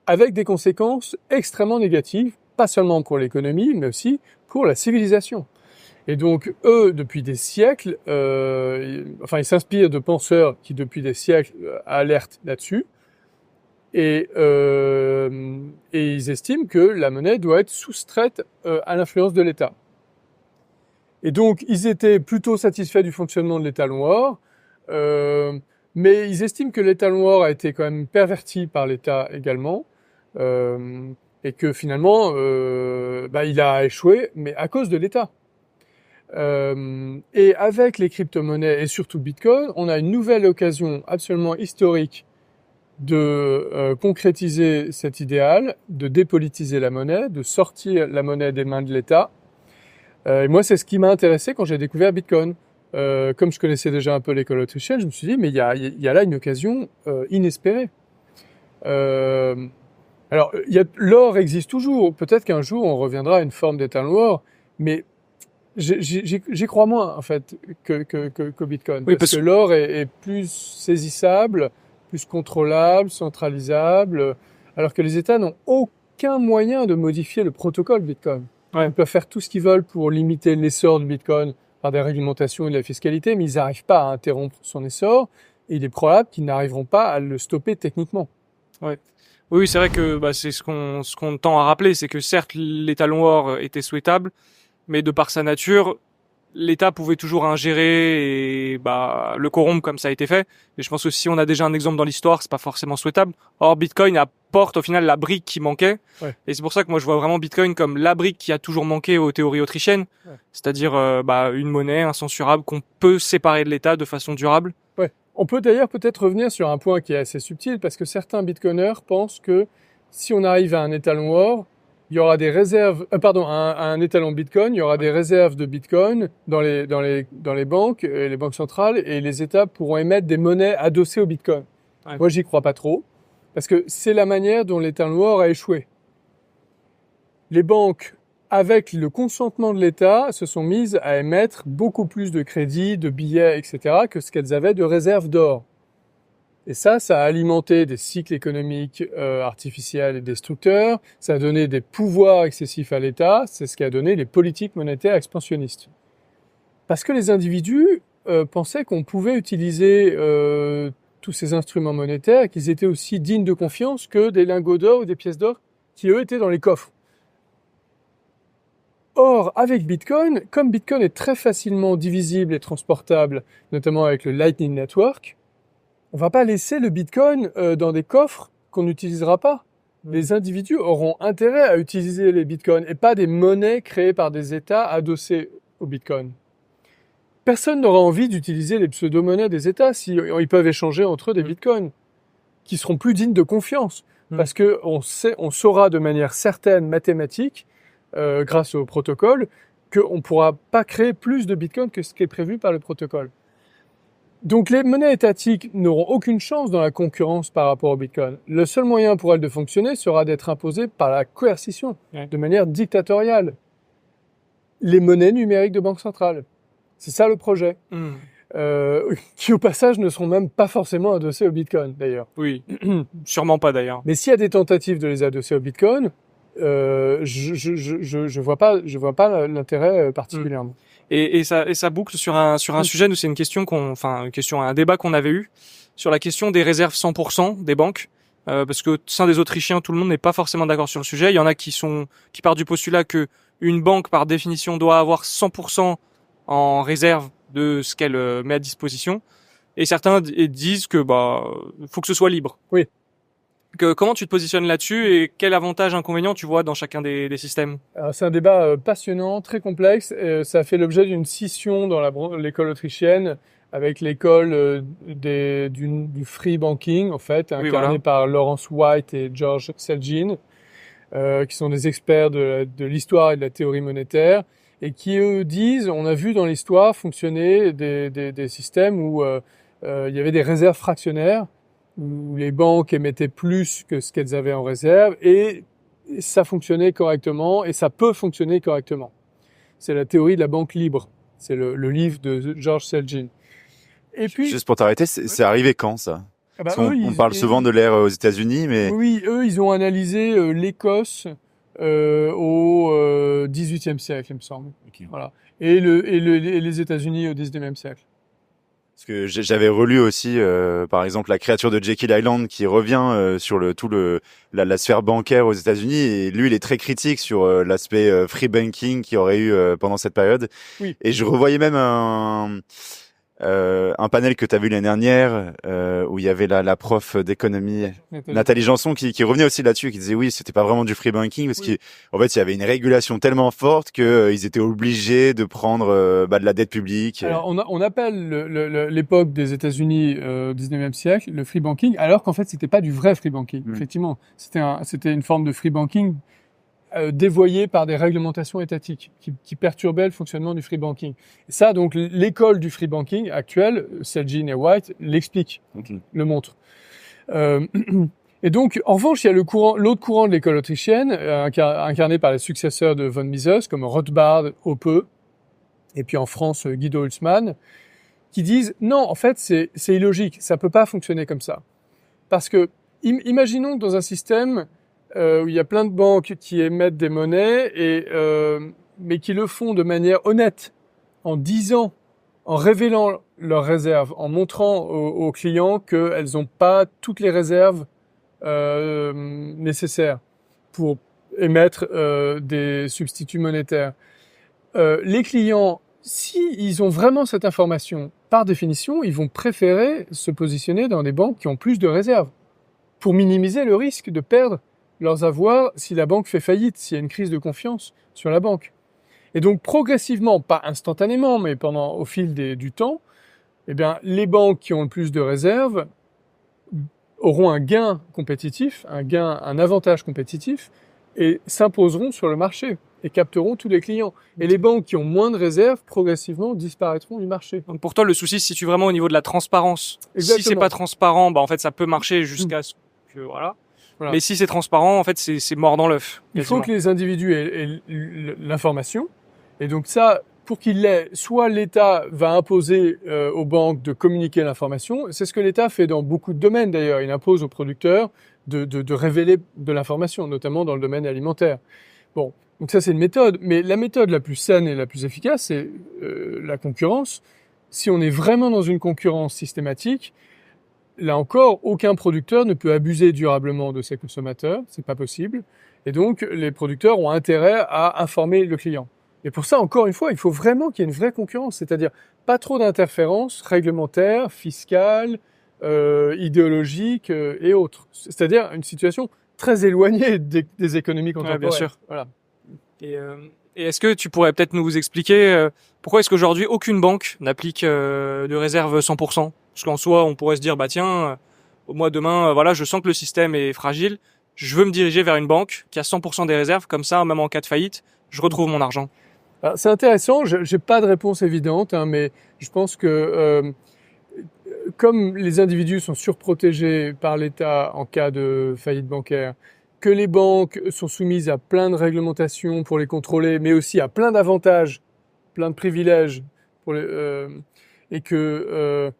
avec des conséquences extrêmement négatives, pas seulement pour l'économie, mais aussi pour la civilisation. Et donc, eux, depuis des siècles, ils s'inspirent de penseurs qui, depuis des siècles, alertent là-dessus. Et ils estiment que la monnaie doit être soustraite à l'influence de l'État. Et donc, ils étaient plutôt satisfaits du fonctionnement de l'étalon or, mais ils estiment que l'étalon or a été quand même perverti par l'État également, et que finalement, il a échoué, mais à cause de l'État. Et avec les crypto-monnaies et surtout Bitcoin, on a une nouvelle occasion absolument historique de concrétiser cet idéal, de dépolitiser la monnaie, de sortir la monnaie des mains de l'État. Et moi, c'est ce qui m'a intéressé quand j'ai découvert Bitcoin. Comme je connaissais déjà un peu l'école autrichienne, je me suis dit, mais il y a là une occasion inespérée. Alors, l'or existe toujours. Peut-être qu'un jour, on reviendra à une forme d'État-noir, mais j'y crois moins, en fait, que Bitcoin. Oui, parce que l'or est plus saisissable, plus contrôlable, centralisable, alors que les États n'ont aucun moyen de modifier le protocole Bitcoin. Ouais. Ils peuvent faire tout ce qu'ils veulent pour limiter l'essor de Bitcoin par des réglementations et de la fiscalité, mais ils n'arrivent pas à interrompre son essor, et il est probable qu'ils n'arriveront pas à le stopper techniquement. Ouais. Oui, c'est vrai que c'est ce qu'on tend à rappeler, c'est que certes l'étalon or était souhaitable, mais de par sa nature, l'État pouvait toujours ingérer et le corrompre comme ça a été fait. Et je pense que si on a déjà un exemple dans l'histoire, c'est pas forcément souhaitable. Or Bitcoin apporte au final la brique qui manquait. Ouais. Et c'est pour ça que moi je vois vraiment Bitcoin comme la brique qui a toujours manqué aux théories autrichiennes. Ouais. C'est-à-dire une monnaie incensurable qu'on peut séparer de l'État de façon durable. Ouais. On peut d'ailleurs peut-être revenir sur un point qui est assez subtil, parce que certains bitcoiners pensent que si on arrive à un étalon or, il y aura des réserves, un étalon Bitcoin, il y aura des réserves de Bitcoin dans les banques, les banques centrales, et les États pourront émettre des monnaies adossées au Bitcoin. Ouais. Moi, j'y crois pas trop, parce que c'est la manière dont l'étalon or a échoué. Les banques, avec le consentement de l'État, se sont mises à émettre beaucoup plus de crédits, de billets, etc., que ce qu'elles avaient de réserves d'or. Et ça a alimenté des cycles économiques artificiels et destructeurs, ça a donné des pouvoirs excessifs à l'État, c'est ce qui a donné les politiques monétaires expansionnistes. Parce que les individus pensaient qu'on pouvait utiliser tous ces instruments monétaires et qu'ils étaient aussi dignes de confiance que des lingots d'or ou des pièces d'or qui, eux, étaient dans les coffres. Or, avec Bitcoin, comme Bitcoin est très facilement divisible et transportable, notamment avec le Lightning Network, on va pas laisser le Bitcoin dans des coffres qu'on n'utilisera pas. Les individus auront intérêt à utiliser les Bitcoins et pas des monnaies créées par des États adossées au Bitcoin. Personne n'aura envie d'utiliser les pseudo-monnaies des États si ils peuvent échanger entre eux des Bitcoins qui seront plus dignes de confiance parce que on saura de manière certaine, mathématique, grâce au protocole, qu'on ne pourra pas créer plus de Bitcoin que ce qui est prévu par le protocole. Donc les monnaies étatiques n'auront aucune chance dans la concurrence par rapport au Bitcoin. Le seul moyen pour elles de fonctionner sera d'être imposées par la coercition, de manière dictatoriale. Les monnaies numériques de banque centrale. C'est ça le projet. Qui au passage ne seront même pas forcément adossées au Bitcoin d'ailleurs. Oui, sûrement pas d'ailleurs. Mais s'il y a des tentatives de les adosser au Bitcoin, je vois pas l'intérêt particulièrement. Et ça boucle sur un sujet, nous c'est une question un débat qu'on avait eu sur la question des réserves 100% des banques, parce que au sein des Autrichiens, tout le monde n'est pas forcément d'accord sur le sujet. Il y en a qui partent du postulat que une banque par définition doit avoir 100% en réserve de ce qu'elle met à disposition, et certains disent que faut que ce soit libre. Oui. Comment tu te positionnes là-dessus et quel avantage, inconvénient tu vois dans chacun des systèmes? Alors, c'est un débat passionnant, très complexe. Ça a fait l'objet d'une scission dans l'école autrichienne avec l'école du free banking, en fait, incarnée par Lawrence White et George Selgin, qui sont des experts de l'histoire et de la théorie monétaire, et qui, eux, disent, on a vu dans l'histoire fonctionner des systèmes où il y avait des réserves fractionnaires, où les banques émettaient plus que ce qu'elles avaient en réserve, et ça fonctionnait correctement, et ça peut fonctionner correctement. C'est la théorie de la banque libre. C'est le livre de George Selgin. Et puis, juste pour t'arrêter, c'est arrivé quand ça? On parle souvent de l'ère aux États-Unis, mais oui, eux, ils ont analysé l'Écosse au XVIIIe siècle, il me semble. Okay. Voilà. Et les États-Unis au XIXe siècle. Parce que j'avais relu aussi, par exemple, La créature de Jekyll Island qui revient sur la sphère bancaire aux États-Unis, et lui, il est très critique sur l'aspect free banking qu'il y aurait eu pendant cette période. Oui. Et je revoyais même un panel que tu as vu l'année dernière où il y avait la prof d'économie Nathalie Janson qui revenait aussi là-dessus, qui disait oui, c'était pas vraiment du free banking parce qu'en fait il y avait une régulation tellement forte que ils étaient obligés de prendre de la dette publique. Alors on appelle l'époque des États-Unis au 19e siècle le free banking, alors qu'en fait c'était pas du vrai free banking. Effectivement, c'était une forme de free banking dévoyé par des réglementations étatiques qui perturbaient le fonctionnement du free banking. Et ça, donc, l'école du free banking actuelle, Selgin et White, l'explique, le montre. Et donc, en revanche, il y a l'autre courant de l'école autrichienne, incarné par les successeurs de von Mises, comme Rothbard, Hoppe, et puis en France, Guido Hülsmann, qui disent, non, en fait, c'est illogique, ça peut pas fonctionner comme ça. Parce que, imaginons que dans un système où il y a plein de banques qui émettent des monnaies mais qui le font de manière honnête, en disant, en révélant leurs réserves, en montrant aux clients qu'elles n'ont pas toutes les réserves nécessaires pour émettre des substituts monétaires. Les clients, s'ils ont vraiment cette information, par définition, ils vont préférer se positionner dans des banques qui ont plus de réserves pour minimiser le risque de perdre leurs avoirs si la banque fait faillite, s'il y a une crise de confiance sur la banque. Et donc progressivement, pas instantanément, mais au fil du temps, eh bien, les banques qui ont le plus de réserves auront un gain compétitif, un avantage compétitif, et s'imposeront sur le marché et capteront tous les clients. Et les banques qui ont moins de réserves, progressivement, disparaîtront du marché. Donc pour toi, le souci se situe vraiment au niveau de la transparence. Exactement. Si c'est pas transparent, en fait, ça peut marcher jusqu'à ce que, voilà. Mais si c'est transparent, en fait, c'est mort dans l'œuf. Il faut que les individus aient l'information. Et donc ça, pour qu'il l'ait, soit l'État va imposer aux banques de communiquer l'information. C'est ce que l'État fait dans beaucoup de domaines d'ailleurs. Il impose aux producteurs de révéler de l'information, notamment dans le domaine alimentaire. Bon, donc ça c'est une méthode. Mais la méthode la plus saine et la plus efficace, c'est la concurrence. Si on est vraiment dans une concurrence systématique, là encore, aucun producteur ne peut abuser durablement de ses consommateurs, c'est pas possible. Et donc, les producteurs ont intérêt à informer le client. Et pour ça, encore une fois, il faut vraiment qu'il y ait une vraie concurrence, c'est-à-dire pas trop d'interférences réglementaires, fiscales, idéologiques et autres. C'est-à-dire une situation très éloignée des économies contemporaines. Ouais, bien sûr. Voilà. Et est-ce que tu pourrais peut-être nous expliquer pourquoi est-ce qu'aujourd'hui aucune banque n'applique de réserve 100%? Parce qu'en soi, on pourrait se dire, tiens, moi demain, voilà, je sens que le système est fragile, je veux me diriger vers une banque qui a 100% des réserves, comme ça, même en cas de faillite, je retrouve mon argent. Alors, c'est intéressant, j'ai pas de réponse évidente, mais je pense que comme les individus sont surprotégés par l'État en cas de faillite bancaire, que les banques sont soumises à plein de réglementations pour les contrôler, mais aussi à plein d'avantages, plein de privilèges, et que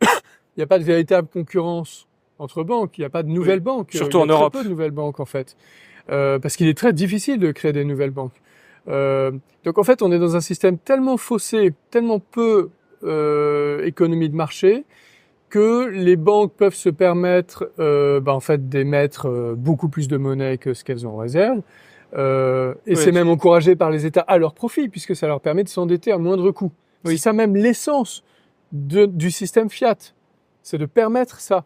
il n'y a pas de véritable concurrence entre banques, il n'y a pas de nouvelles banques. Surtout en Europe. Il y a très peu de nouvelles banques en fait, parce qu'il est très difficile de créer des nouvelles banques. Donc en fait, on est dans un système tellement faussé, tellement peu économie de marché, que les banques peuvent se permettre en fait d'émettre beaucoup plus de monnaie que ce qu'elles ont en réserve. C'est même encouragé par les États à leur profit, puisque ça leur permet de s'endetter à moindre coût. C'est ça même l'essence du système fiat, c'est de permettre ça.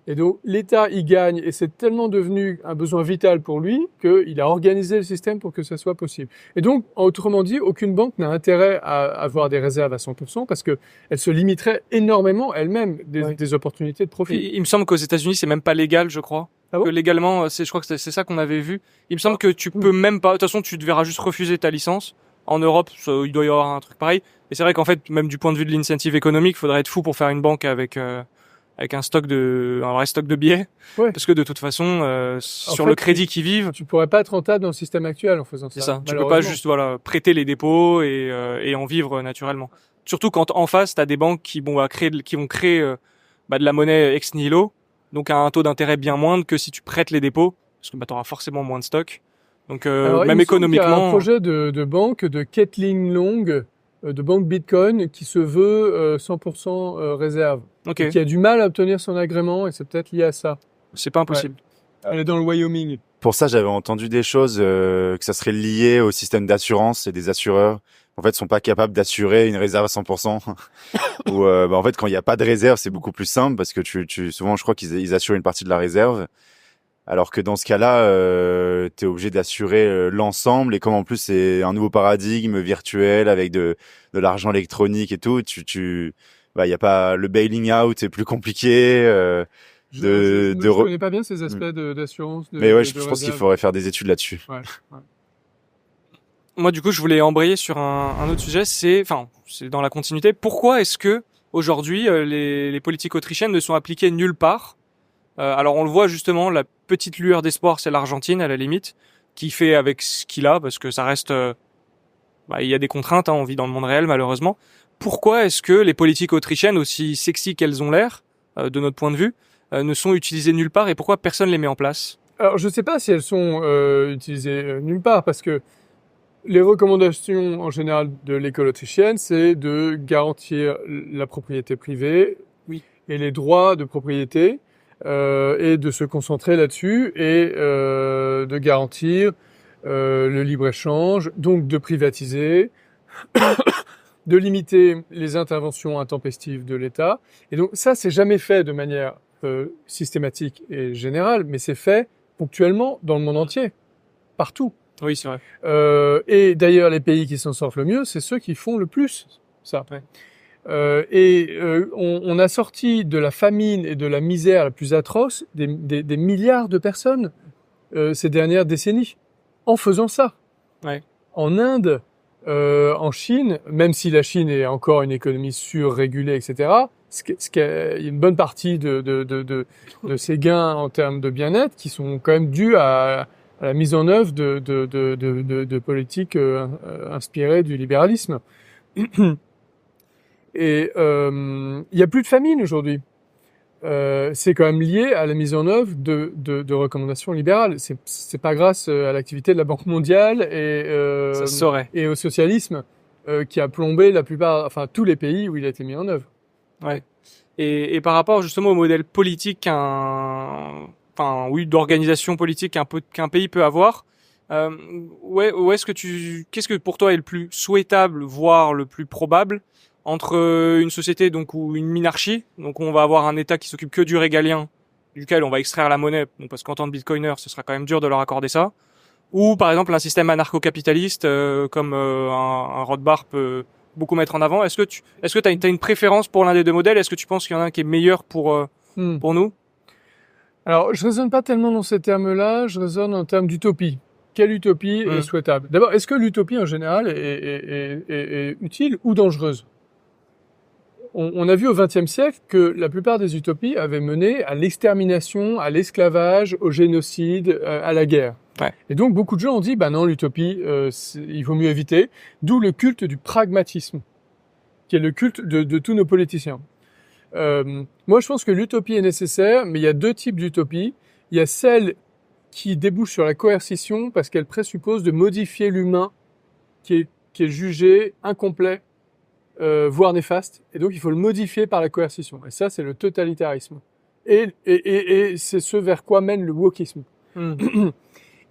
Et donc l'État y gagne, et c'est tellement devenu un besoin vital pour lui qu'il a organisé le système pour que ça soit possible. Et donc, autrement dit, aucune banque n'a intérêt à avoir des réserves à 100% parce que elle se limiterait énormément elle-même des opportunités de profit. Il me semble qu'aux États-Unis, c'est même pas légal, je crois. Ah bon? Que légalement, je crois que c'est ça qu'on avait vu. Il me semble que tu peux même pas. De toute façon, tu devras juste refuser ta licence. En Europe, il doit y avoir un truc pareil. Et c'est vrai qu'en fait, même du point de vue de l'incentive économique, il faudrait être fou pour faire une banque avec un vrai stock de billets. Parce que de toute façon, sur le crédit qu'ils vivent, tu pourrais pas être rentable dans le système actuel en faisant ça. C'est ça. Tu peux pas juste prêter les dépôts et en vivre naturellement. Surtout quand en face, t'as des banques qui vont créer de la monnaie ex nihilo, donc à un taux d'intérêt bien moindre que si tu prêtes les dépôts, parce que t'auras forcément moins de stock. Donc même économiquement. Il y a un projet de banque de Ketling Long, de banque Bitcoin, qui se veut 100% réserve. Et qui a du mal à obtenir son agrément, et c'est peut-être lié à ça. C'est pas impossible. Elle est dans le Wyoming. Pour ça, j'avais entendu des choses que ça serait lié au système d'assurance et des assureurs. En fait, sont pas capables d'assurer une réserve à 100%. Ou en fait, quand il y a pas de réserve, c'est beaucoup plus simple parce que souvent, je crois qu'ils assurent une partie de la réserve. Alors que dans ce cas-là, t'es obligé d'assurer l'ensemble. Et comme en plus c'est un nouveau paradigme virtuel avec de l'argent électronique et tout, il y a pas le bailing out est plus compliqué. Je connais pas bien ces aspects d'assurance. Mais ouais, je pense qu'il faudrait faire des études là-dessus. Ouais. Moi, du coup, je voulais embrayer sur un autre sujet. C'est dans la continuité. Pourquoi est-ce que aujourd'hui les politiques autrichiennes ne sont appliquées nulle part? Alors, on le voit justement, la petite lueur d'espoir, c'est l'Argentine à la limite, qui fait avec ce qu'il a, parce que ça reste, il y a des contraintes. On vit dans le monde réel, malheureusement. Pourquoi est-ce que les politiques autrichiennes, aussi sexy qu'elles ont l'air, de notre point de vue, ne sont utilisées nulle part et pourquoi personne les met en place? Alors, je sais pas si elles sont utilisées nulle part, parce que les recommandations en général de l'école autrichienne, c'est de garantir la propriété privée et les droits de propriété, et de se concentrer là-dessus et de garantir le libre-échange, donc de privatiser, de limiter les interventions intempestives de l'État. Et donc ça, c'est jamais fait de manière systématique et générale, mais c'est fait ponctuellement dans le monde entier, partout. Oui, c'est vrai. Et d'ailleurs, les pays qui s'en sortent le mieux, c'est ceux qui font le plus ça. Ouais. On a sorti de la famine et de la misère la plus atroce des milliards de personnes ces dernières décennies en faisant ça. Ouais. En Inde, en Chine, même si la Chine est encore une économie surrégulée, etc., il y a une bonne partie de ces gains en termes de bien-être qui sont quand même dus à la mise en œuvre de politiques inspirées du libéralisme. Et il y a plus de famine aujourd'hui. C'est quand même lié à la mise en œuvre de recommandations libérales. C'est pas grâce à l'activité de la Banque mondiale et au socialisme qui a plombé tous les pays où il a été mis en œuvre. Ouais. Et par rapport justement au modèle politique d'organisation politique qu'un pays peut avoir, qu'est-ce que pour toi est le plus souhaitable, voire le plus probable entre une société ou une minarchie, donc on va avoir un État qui s'occupe que du régalien, duquel on va extraire la monnaie, parce qu'en tant que bitcoiner, ce sera quand même dur de leur accorder ça, ou par exemple un système anarcho-capitaliste comme un Rothbard peut beaucoup mettre en avant. Est-ce que t'as une préférence pour l'un des deux modèles? Est-ce que tu penses qu'il y en a un qui est meilleur pour nous? Alors, je raisonne pas tellement dans ces termes-là, je raisonne en termes d'utopie. Quelle utopie est souhaitable? D'abord, est-ce que l'utopie en général est utile ou dangereuse? On a vu au XXe siècle que la plupart des utopies avaient mené à l'extermination, à l'esclavage, au génocide, à la guerre. Ouais. Et donc beaucoup de gens ont dit non, l'utopie, il vaut mieux éviter. D'où le culte du pragmatisme, qui est le culte de tous nos politiciens. Moi, je pense que l'utopie est nécessaire, mais il y a deux types d'utopies. Il y a celle qui débouche sur la coercition parce qu'elle présuppose de modifier l'humain qui est jugé incomplet, voire néfaste, et donc il faut le modifier par la coercition. Et ça, c'est le totalitarisme. Et c'est ce vers quoi mène le wokisme.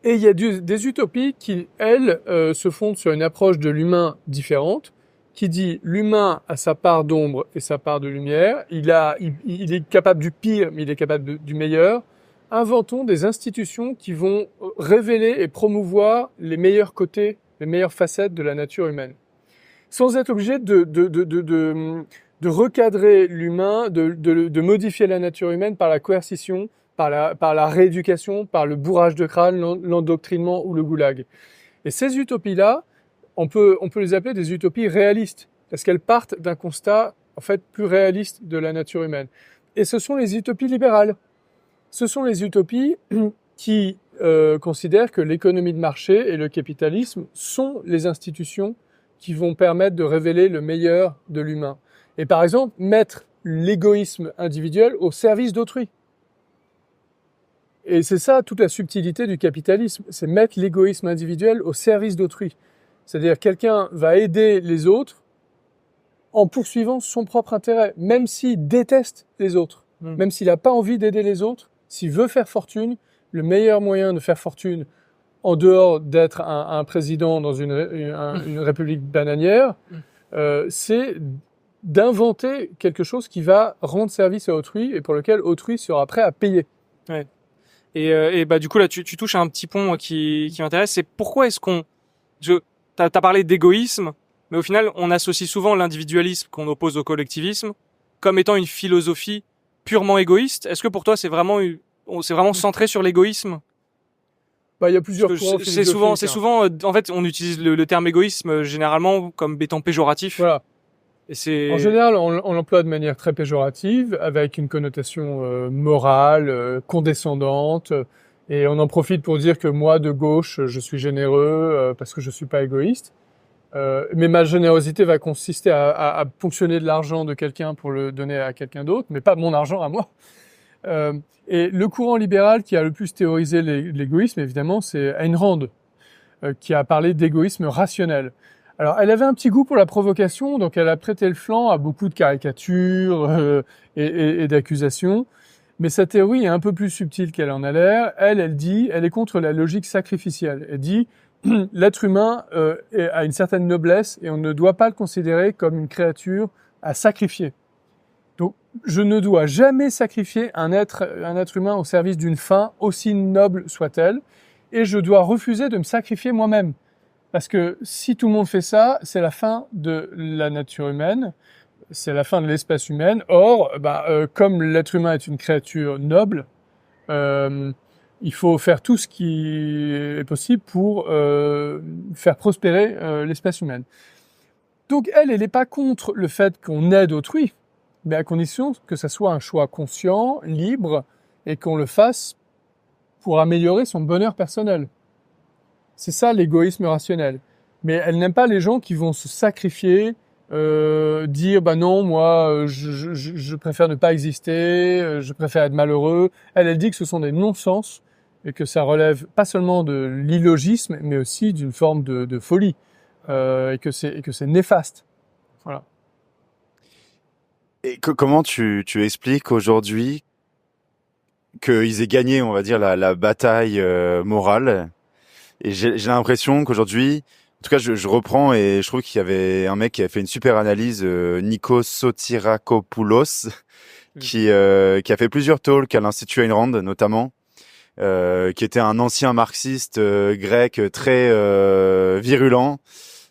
Et il y a des utopies qui, elles, se fondent sur une approche de l'humain différente, qui dit l'humain a sa part d'ombre et sa part de lumière, il est capable du pire, mais il est capable du meilleur. Inventons des institutions qui vont révéler et promouvoir les meilleurs côtés, les meilleures facettes de la nature humaine, sans être obligé de recadrer l'humain, de modifier la nature humaine par la coercition, par la rééducation, par le bourrage de crâne, l'endoctrinement ou le goulag. Et ces utopies-là, on peut les appeler des utopies réalistes, parce qu'elles partent d'un constat, en fait, plus réaliste de la nature humaine. Et ce sont les utopies libérales. Ce sont les utopies qui considèrent que l'économie de marché et le capitalisme sont les institutions qui vont permettre de révéler le meilleur de l'humain. Et par exemple, mettre l'égoïsme individuel au service d'autrui. Et c'est ça toute la subtilité du capitalisme, c'est mettre l'égoïsme individuel au service d'autrui. C'est-à-dire quelqu'un va aider les autres en poursuivant son propre intérêt, même s'il déteste les autres, même s'il n'a pas envie d'aider les autres, s'il veut faire fortune, le meilleur moyen de faire fortune en dehors d'être un président dans une république bananière, c'est d'inventer quelque chose qui va rendre service à autrui et pour lequel autrui sera prêt à payer. Ouais. Et du coup là, tu touches à un petit point qui m'intéresse. C'est pourquoi est-ce t'as parlé d'égoïsme, mais au final, on associe souvent l'individualisme qu'on oppose au collectivisme comme étant une philosophie purement égoïste. Est-ce que pour toi, c'est vraiment centré sur l'égoïsme? Il y a plusieurs courants philosophiques. C'est souvent, en fait, on utilise le terme égoïsme généralement comme étant péjoratif. Voilà. Et en général, on l'emploie de manière très péjorative, avec une connotation morale, condescendante, et on en profite pour dire que moi, de gauche, je suis généreux parce que je suis pas égoïste. Mais ma générosité va consister à ponctionner de l'argent de quelqu'un pour le donner à quelqu'un d'autre, mais pas mon argent à moi. Et le courant libéral qui a le plus théorisé l'égoïsme, évidemment, c'est Ayn Rand, qui a parlé d'égoïsme rationnel. Alors, elle avait un petit goût pour la provocation, donc elle a prêté le flanc à beaucoup de caricatures et d'accusations. Mais sa théorie est un peu plus subtile qu'elle en a l'air. Elle est contre la logique sacrificielle. Elle dit, l'être humain a une certaine noblesse et on ne doit pas le considérer comme une créature à sacrifier. Donc, je ne dois jamais sacrifier un être humain au service d'une fin, aussi noble soit-elle, et je dois refuser de me sacrifier moi-même. Parce que si tout le monde fait ça, c'est la fin de la nature humaine, c'est la fin de l'espèce humaine. Or, comme l'être humain est une créature noble, il faut faire tout ce qui est possible pour faire prospérer l'espèce humaine. Donc elle n'est pas contre le fait qu'on aide autrui, mais à condition que ça soit un choix conscient, libre, et qu'on le fasse pour améliorer son bonheur personnel. C'est ça l'égoïsme rationnel. Mais elle n'aime pas les gens qui vont se sacrifier, dire non, moi je préfère ne pas exister, je préfère être malheureux. Elle dit que ce sont des non-sens et que ça relève pas seulement de l'illogisme, mais aussi d'une forme de folie et que c'est néfaste. Voilà. Et comment tu expliques aujourd'hui qu'ils aient gagné, on va dire, la bataille morale? Et j'ai l'impression qu'aujourd'hui, en tout cas, je reprends et je trouve qu'il y avait un mec qui a fait une super analyse, Nikos Sotirakopoulos, qui a fait plusieurs talks à l'Institut Ayn Rand, notamment, qui était un ancien marxiste grec très virulent.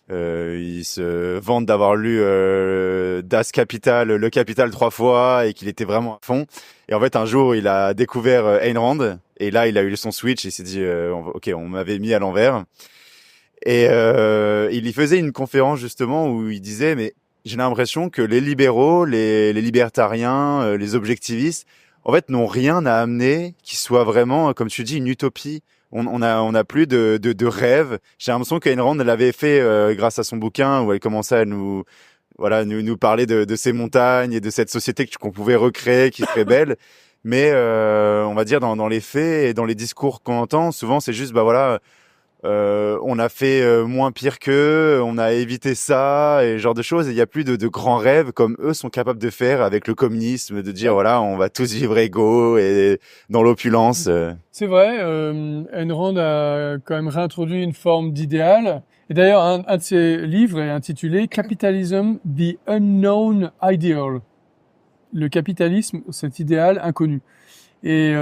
Il se vante d'avoir lu Das Kapital, Le Capital 3 fois et qu'il était vraiment à fond. Et en fait, un jour, il a découvert Ayn Rand et là, il a eu son switch et il s'est dit ok, on m'avait mis à l'envers. Et il y faisait une conférence justement où il disait mais j'ai l'impression que les libéraux, les libertariens, les objectivistes, en fait, n'ont rien à amener qui soit vraiment, comme tu dis, une utopie. On a plus de rêve. J'ai l'impression qu'Ayn Rand l'avait fait grâce à son bouquin où elle commençait à nous parler de ces montagnes et de cette société qu'on pouvait recréer, qui serait belle. Mais on va dire dans les faits et dans les discours qu'on entend, souvent c'est juste on a fait moins pire qu'eux, on a évité ça et ce genre de choses. Et il y a plus de grands rêves comme eux sont capables de faire avec le communisme, de dire voilà, on va tous vivre égaux et dans l'opulence. C'est vrai, Ayn Rand a quand même réintroduit une forme d'idéal. Et d'ailleurs, un de ses livres est intitulé Capitalism, the Unknown Ideal. Le capitalisme, cet idéal inconnu. Et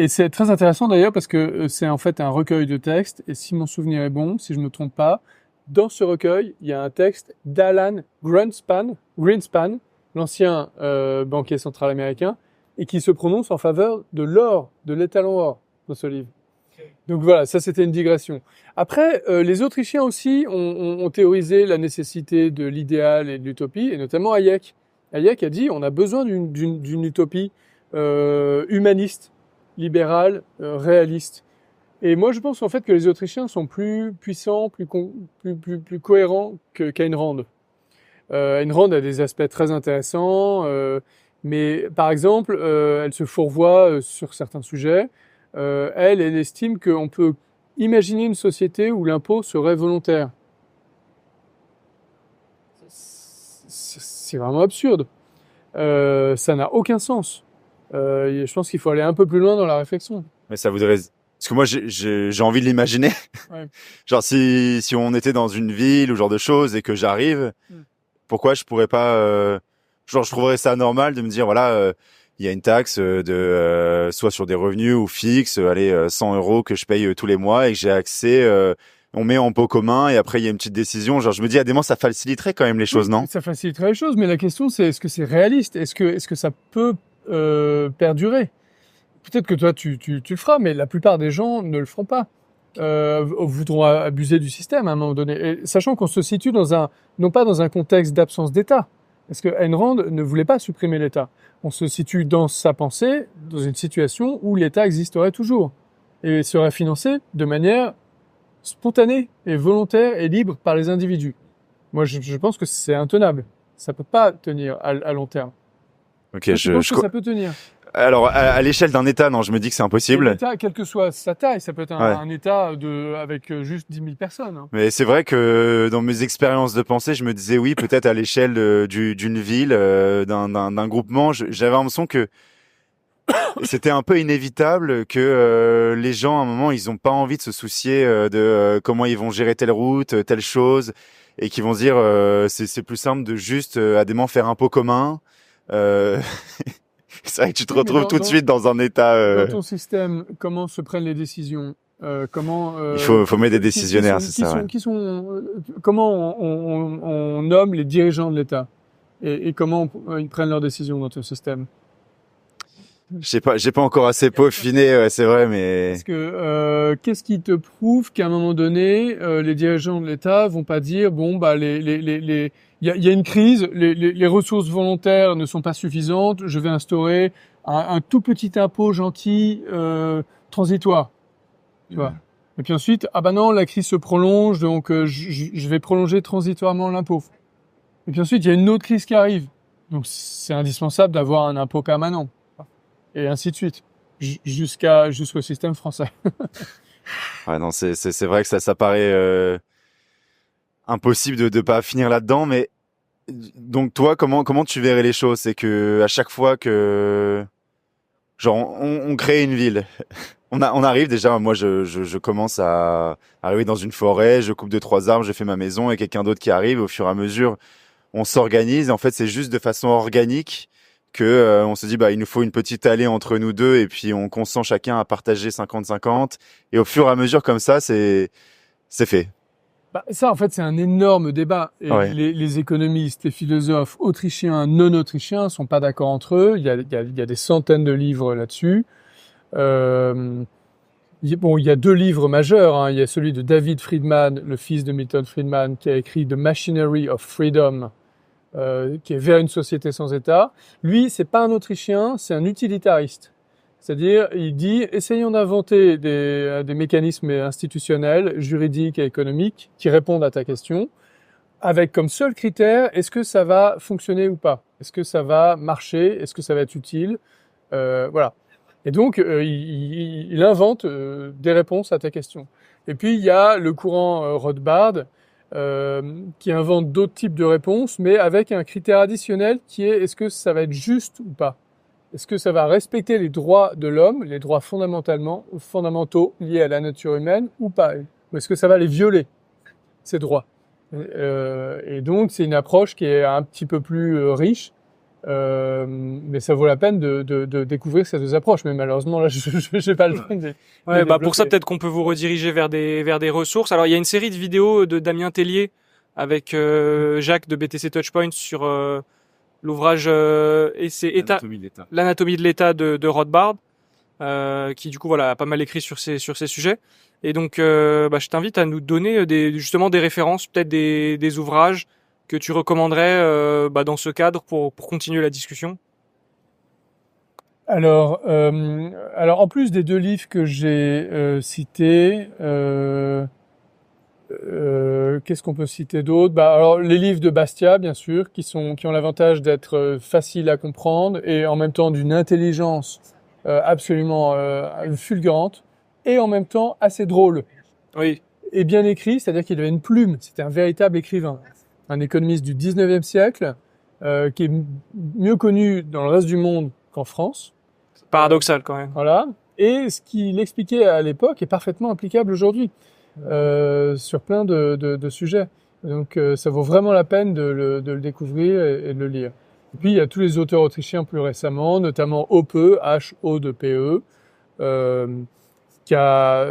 c'est très intéressant d'ailleurs parce que c'est en fait un recueil de textes. Et si mon souvenir est bon, si je ne me trompe pas, dans ce recueil, il y a un texte d'Alan Greenspan, l'ancien banquier central américain, et qui se prononce en faveur de l'or, de l'étalon or dans ce livre. Donc voilà, ça c'était une digression. Après, les Autrichiens aussi ont théorisé la nécessité de l'idéal et de l'utopie, et notamment Hayek. Hayek a dit on a besoin d'une utopie humaniste, libérale, réaliste. Et moi je pense en fait que les Autrichiens sont plus puissants, plus cohérents qu'Ayn Rand. Ayn Rand a des aspects très intéressants, mais par exemple, elle se fourvoie sur certains sujets. Elle estime qu'on peut imaginer une société où l'impôt serait volontaire. C'est vraiment absurde. Ça n'a aucun sens. Je pense qu'il faut aller un peu plus loin dans la réflexion. Mais ça voudrait... Parce que moi, j'ai envie de l'imaginer. Ouais. Genre, si on était dans une ville ou genre de choses et que j'arrive, pourquoi je pourrais pas... genre, je trouverais ça normal de me dire, voilà, il y a une taxe de soit sur des revenus ou fixe, allez, 100 € que je paye tous les mois et que j'ai accès... on met en pot commun et après, il y a une petite décision. Genre, je me dis, à des moments, ça faciliterait quand même les choses, non? Ça faciliterait les choses, mais la question, c'est est-ce que c'est réaliste? Est-ce que ça peut perdurer? Peut-être que toi, tu le feras, mais la plupart des gens ne le feront pas. Voudront abuser du système à un moment donné. Et sachant qu'on se situe non pas dans un contexte d'absence d'État, parce que Ayn Rand ne voulait pas supprimer l'État. On se situe dans sa pensée, dans une situation où l'État existerait toujours et serait financé de manière spontanée et volontaire et libre par les individus. Moi, je pense que c'est intenable. Ça peut pas tenir à long terme. Ok, Je pense que ça peut tenir. Alors, à l'échelle d'un État, non, je me dis que c'est impossible. L'État, quelle que soit sa taille, ça peut être Ouais. un État avec juste 10 000 personnes. Hein. Mais c'est vrai que dans mes expériences de pensée, je me disais oui, peut-être à l'échelle d'une ville, d'un groupement, j'avais l'impression que c'était un peu inévitable que les gens, à un moment, ils ont pas envie de se soucier de comment ils vont gérer telle route, telle chose, et qu'ils vont se dire c'est plus simple de juste à des moments faire un pot commun. C'est vrai que tu te retrouves tout de suite dans un état. Dans ton système, comment se prennent les décisions comment Il faut mettre des décisionnaires, c'est ça. Comment on nomme les dirigeants de l'État et comment ils prennent leurs décisions dans ton système? J'ai pas encore assez peaufiné, ouais, c'est vrai, mais. Parce que qu'est-ce qui te prouve qu'à un moment donné, les dirigeants de l'État vont pas dire bon bah il y a une crise, les ressources volontaires ne sont pas suffisantes, je vais instaurer un tout petit impôt gentil transitoire, tu vois. Et puis ensuite ah bah non la crise se prolonge donc je vais prolonger transitoirement l'impôt. Et puis ensuite il y a une autre crise qui arrive, donc c'est indispensable d'avoir un impôt permanent. Et ainsi de suite, jusqu'au système français. Ouais, non, c'est vrai que ça paraît impossible de pas finir là-dedans, mais donc toi, comment tu verrais les choses? C'est que à chaque fois que genre on crée une ville, on arrive déjà. Moi, je commence à arriver dans une forêt, je coupe 2-3 arbres, je fais ma maison, et quelqu'un d'autre qui arrive. Au fur et à mesure, on s'organise. Et en fait, c'est juste de façon organique que on se dit bah il nous faut une petite allée entre nous deux et puis on consent chacun à partager 50-50 et au fur et à mesure comme ça c'est fait. Bah, ça en fait c'est un énorme débat et Ouais. les économistes, les philosophes autrichiens, non autrichiens sont pas d'accord entre eux. Il y a des centaines de livres là-dessus. Il y a 2 livres majeurs. Hein. Il y a celui de David Friedman, le fils de Milton Friedman, qui a écrit The Machinery of Freedom. Qui est vers une société sans État. Lui, c'est pas un Autrichien, c'est un utilitariste. C'est-à-dire, il dit, essayons d'inventer des mécanismes institutionnels, juridiques et économiques qui répondent à ta question, avec comme seul critère, est-ce que ça va fonctionner ou pas? Est-ce que ça va marcher? Est-ce que ça va être utile? Voilà. Et donc, il invente des réponses à ta question. Et puis, il y a le courant Rothbard, qui invente d'autres types de réponses, mais avec un critère additionnel qui est est-ce que ça va être juste ou pas? Est-ce que ça va respecter les droits de l'homme, les droits fondamentaux liés à la nature humaine ou pas? Ou est-ce que ça va les violer, ces droits? Et donc, c'est une approche qui est un petit peu plus riche, mais ça vaut la peine de découvrir ces 2 approches. Mais malheureusement, là, j'ai pas le temps de Ouais, bah pour ça, peut-être qu'on peut vous rediriger vers des ressources. Alors, il y a une série de vidéos de Damien Tellier avec Jacques de BTC Touchpoint sur l'ouvrage et c'est l'anatomie de l'État de Rothbard, qui du coup voilà a pas mal écrit sur ces sujets. Et donc, je t'invite à nous donner justement des références, peut-être des ouvrages que tu recommanderais dans ce cadre pour continuer la discussion. Alors, en plus des 2 livres que j'ai cités, qu'est-ce qu'on peut citer d'autre? Bah, alors les livres de Bastia, bien sûr, qui ont l'avantage d'être faciles à comprendre et en même temps d'une intelligence absolument fulgurante et en même temps assez drôle. Oui. Et bien écrit, c'est-à-dire qu'il avait une plume. C'était un véritable écrivain, un économiste du 19e siècle qui est mieux connu dans le reste du monde qu'en France. Paradoxal quand même. Voilà. Et ce qu'il expliquait à l'époque est parfaitement applicable aujourd'hui sur plein de sujets. Donc ça vaut vraiment la peine de le découvrir et de le lire. Et puis il y a tous les auteurs autrichiens plus récemment, notamment Hoppe, H-O-P-E, qui a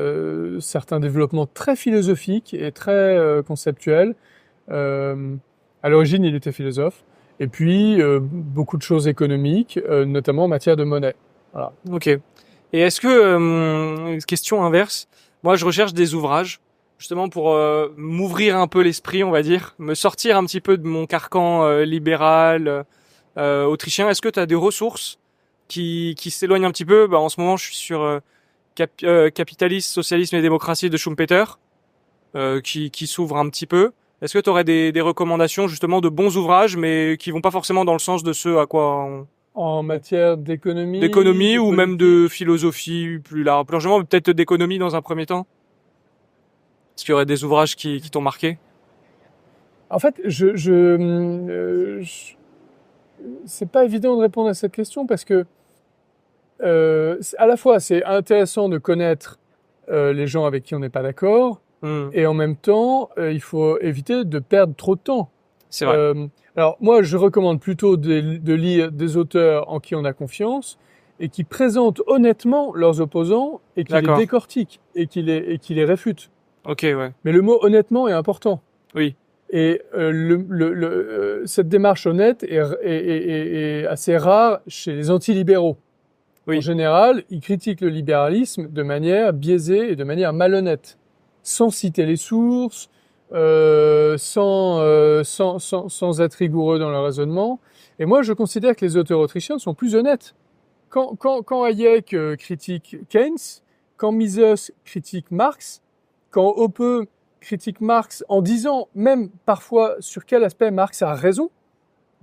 certains développements très philosophiques et très conceptuels. À l'origine, il était philosophe. Et puis beaucoup de choses économiques, notamment en matière de monnaie. Voilà. Ok. Et est-ce que, question inverse, moi je recherche des ouvrages justement pour m'ouvrir un peu l'esprit, on va dire, me sortir un petit peu de mon carcan libéral autrichien. Est-ce que tu as des ressources qui s'éloignent un petit peu? En ce moment, je suis sur Capitalisme, Socialisme et Démocratie de Schumpeter, qui s'ouvre un petit peu. Est-ce que tu aurais des recommandations justement de bons ouvrages, mais qui vont pas forcément dans le sens de ceux à quoi En matière d'économie ou même de philosophie plus largement, peut-être d'économie dans un premier temps? Est-ce qu'il y aurait des ouvrages qui t'ont marqué? En fait, c'est pas évident de répondre à cette question parce que à la fois c'est intéressant de connaître les gens avec qui on n'est pas d'accord, et en même temps il faut éviter de perdre trop de temps. C'est vrai. Alors moi je recommande plutôt de lire des auteurs en qui on a confiance et qui présentent honnêtement leurs opposants et qui les décortiquent et qui les réfutent. Ok, ouais. Mais le mot honnêtement est important. Oui. Et cette démarche honnête est assez rare chez les antilibéraux. Oui. En général, ils critiquent le libéralisme de manière biaisée et de manière malhonnête, sans citer les sources, sans être rigoureux dans leur raisonnement. Et moi, je considère que les auteurs autrichiens sont plus honnêtes. Quand Hayek critique Keynes, quand Mises critique Marx, quand Hoppe critique Marx en disant même parfois sur quel aspect Marx a raison,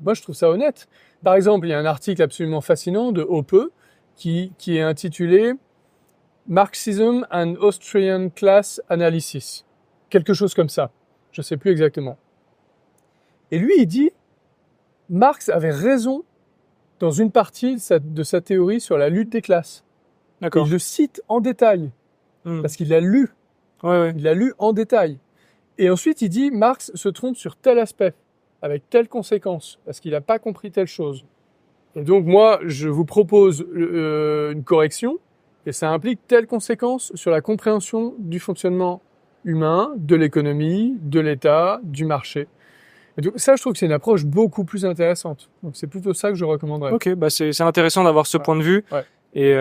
moi je trouve ça honnête. Par exemple, il y a un article absolument fascinant de Hoppe qui est intitulé Marxism and Austrian Class Analysis. Quelque chose comme ça. Je sais plus exactement. Et lui, il dit Marx avait raison dans une partie de sa théorie sur la lutte des classes. D'accord. Il le cite en détail. Parce qu'il l'a lu. Ouais. Il l'a lu en détail. Et ensuite, il dit Marx se trompe sur tel aspect, avec telle conséquence, parce qu'il n'a pas compris telle chose. Et donc, moi, je vous propose une correction, et ça implique telle conséquence sur la compréhension du fonctionnement humain, de l'économie, de l'État, du marché. Et donc, ça, je trouve que c'est une approche beaucoup plus intéressante. Donc, c'est plutôt ça que je recommanderais. Ok, c'est intéressant d'avoir ce point de vue. Ouais. Et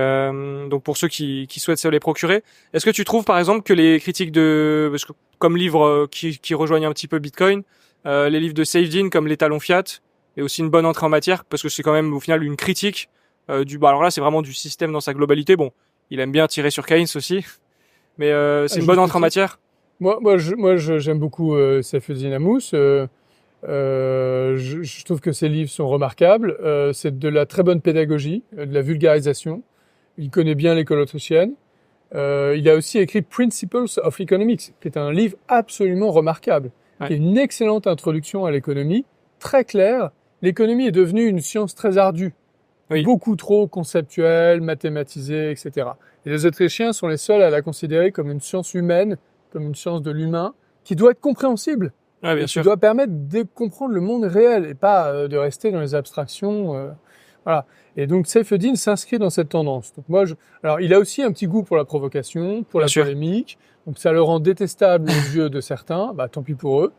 donc pour ceux qui souhaitent se les procurer, est-ce que tu trouves par exemple que les critiques parce que, comme livres qui rejoignent un petit peu Bitcoin, les livres de Saifedean comme l'étalon Fiat est aussi une bonne entrée en matière parce que c'est quand même au final une critique alors là c'est vraiment du système dans sa globalité. Bon, il aime bien tirer sur Keynes aussi, mais c'est une bonne entrée en matière. Moi j'aime beaucoup Saifedean Ammous. Je trouve que ses livres sont remarquables. C'est de la très bonne pédagogie, de la vulgarisation. Il connaît bien l'école autrichienne. Il a aussi écrit Principles of Economics, qui est un livre absolument remarquable, qui est une excellente introduction à l'économie, très claire. L'économie est devenue une science très ardue, beaucoup trop conceptuelle, mathématisée, etc. Et les Autrichiens sont les seuls à la considérer comme une science humaine, comme une science de l'humain, qui doit être compréhensible. Ouais, bien sûr. Qui doit permettre de comprendre le monde réel et pas de rester dans les abstractions. Voilà. Et donc Saifedean s'inscrit dans cette tendance. Donc moi, alors il a aussi un petit goût pour la provocation, pour la polémique. Donc ça le rend détestable aux yeux de certains. Bah tant pis pour eux.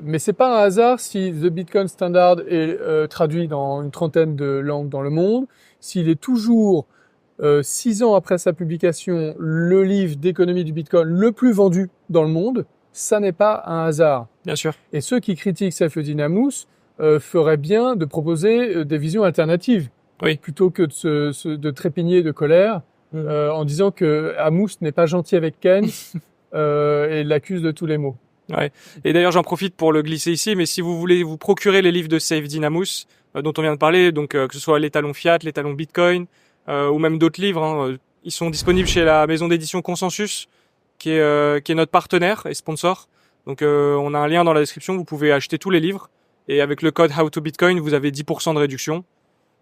Mais c'est pas un hasard si The Bitcoin Standard est traduit dans une trentaine de langues dans le monde, s'il est toujours 6 ans après sa publication le livre d'économie du Bitcoin le plus vendu dans le monde. Ça n'est pas un hasard. Bien sûr. Et ceux qui critiquent Saifedean Ammous feraient bien de proposer des visions alternatives, plutôt que de trépigner de colère en disant que Ammous n'est pas gentil avec Keynes et l'accuse de tous les maux. Ouais. Et d'ailleurs, j'en profite pour le glisser ici, mais si vous voulez vous procurer les livres de Saifedean Ammous dont on vient de parler, donc que ce soit l'étalon Fiat, l'étalon Bitcoin, ou même d'autres livres, ils sont disponibles chez la maison d'édition Consensus, qui est notre partenaire et sponsor. Donc on a un lien dans la description, vous pouvez acheter tous les livres et avec le code How to Bitcoin, vous avez 10% de réduction.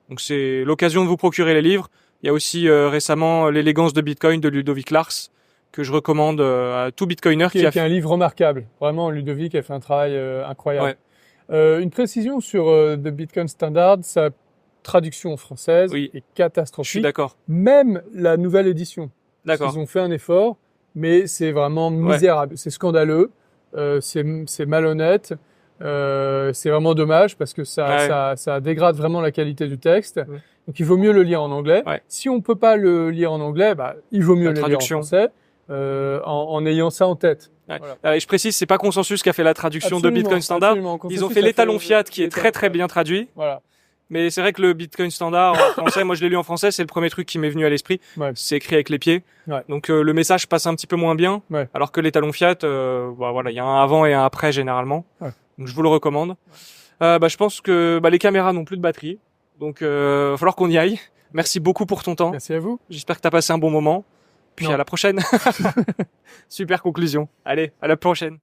Donc c'est l'occasion de vous procurer les livres. Il y a aussi récemment l'élégance de Bitcoin de Ludovic Lars, que je recommande à tout bitcoiner qui est un livre remarquable. Vraiment, Ludovic a fait un travail incroyable. Ouais. Une précision sur The Bitcoin Standard, sa traduction française est catastrophique. Je suis d'accord. Même la nouvelle édition. D'accord. Ils ont fait un effort, mais c'est vraiment misérable. C'est scandaleux, c'est malhonnête. C'est vraiment dommage parce que ça dégrade vraiment la qualité du texte. Ouais. Donc il vaut mieux le lire en anglais. Ouais. Si on peut pas le lire en anglais, il vaut mieux le lire en français, en ayant ça en tête. Ouais. Voilà. Et je précise, c'est pas Consensus qui a fait la traduction de Bitcoin Standard. Ils ont fait l'étalon Fiat qui est très très bien traduit. Voilà. Mais c'est vrai que le Bitcoin Standard en français, moi je l'ai lu en français, c'est le premier truc qui m'est venu à l'esprit. Ouais. C'est écrit avec les pieds. Ouais. Donc le message passe un petit peu moins bien. Ouais. Alors que l'étalon Fiat, voilà, il y a un avant et un après généralement. Ouais. Donc je vous le recommande. Je pense que les caméras n'ont plus de batterie. Donc va falloir qu'on y aille. Merci beaucoup pour ton temps. Merci à vous. J'espère que tu as passé un bon moment. Puis à la prochaine. Super conclusion. Allez, à la prochaine.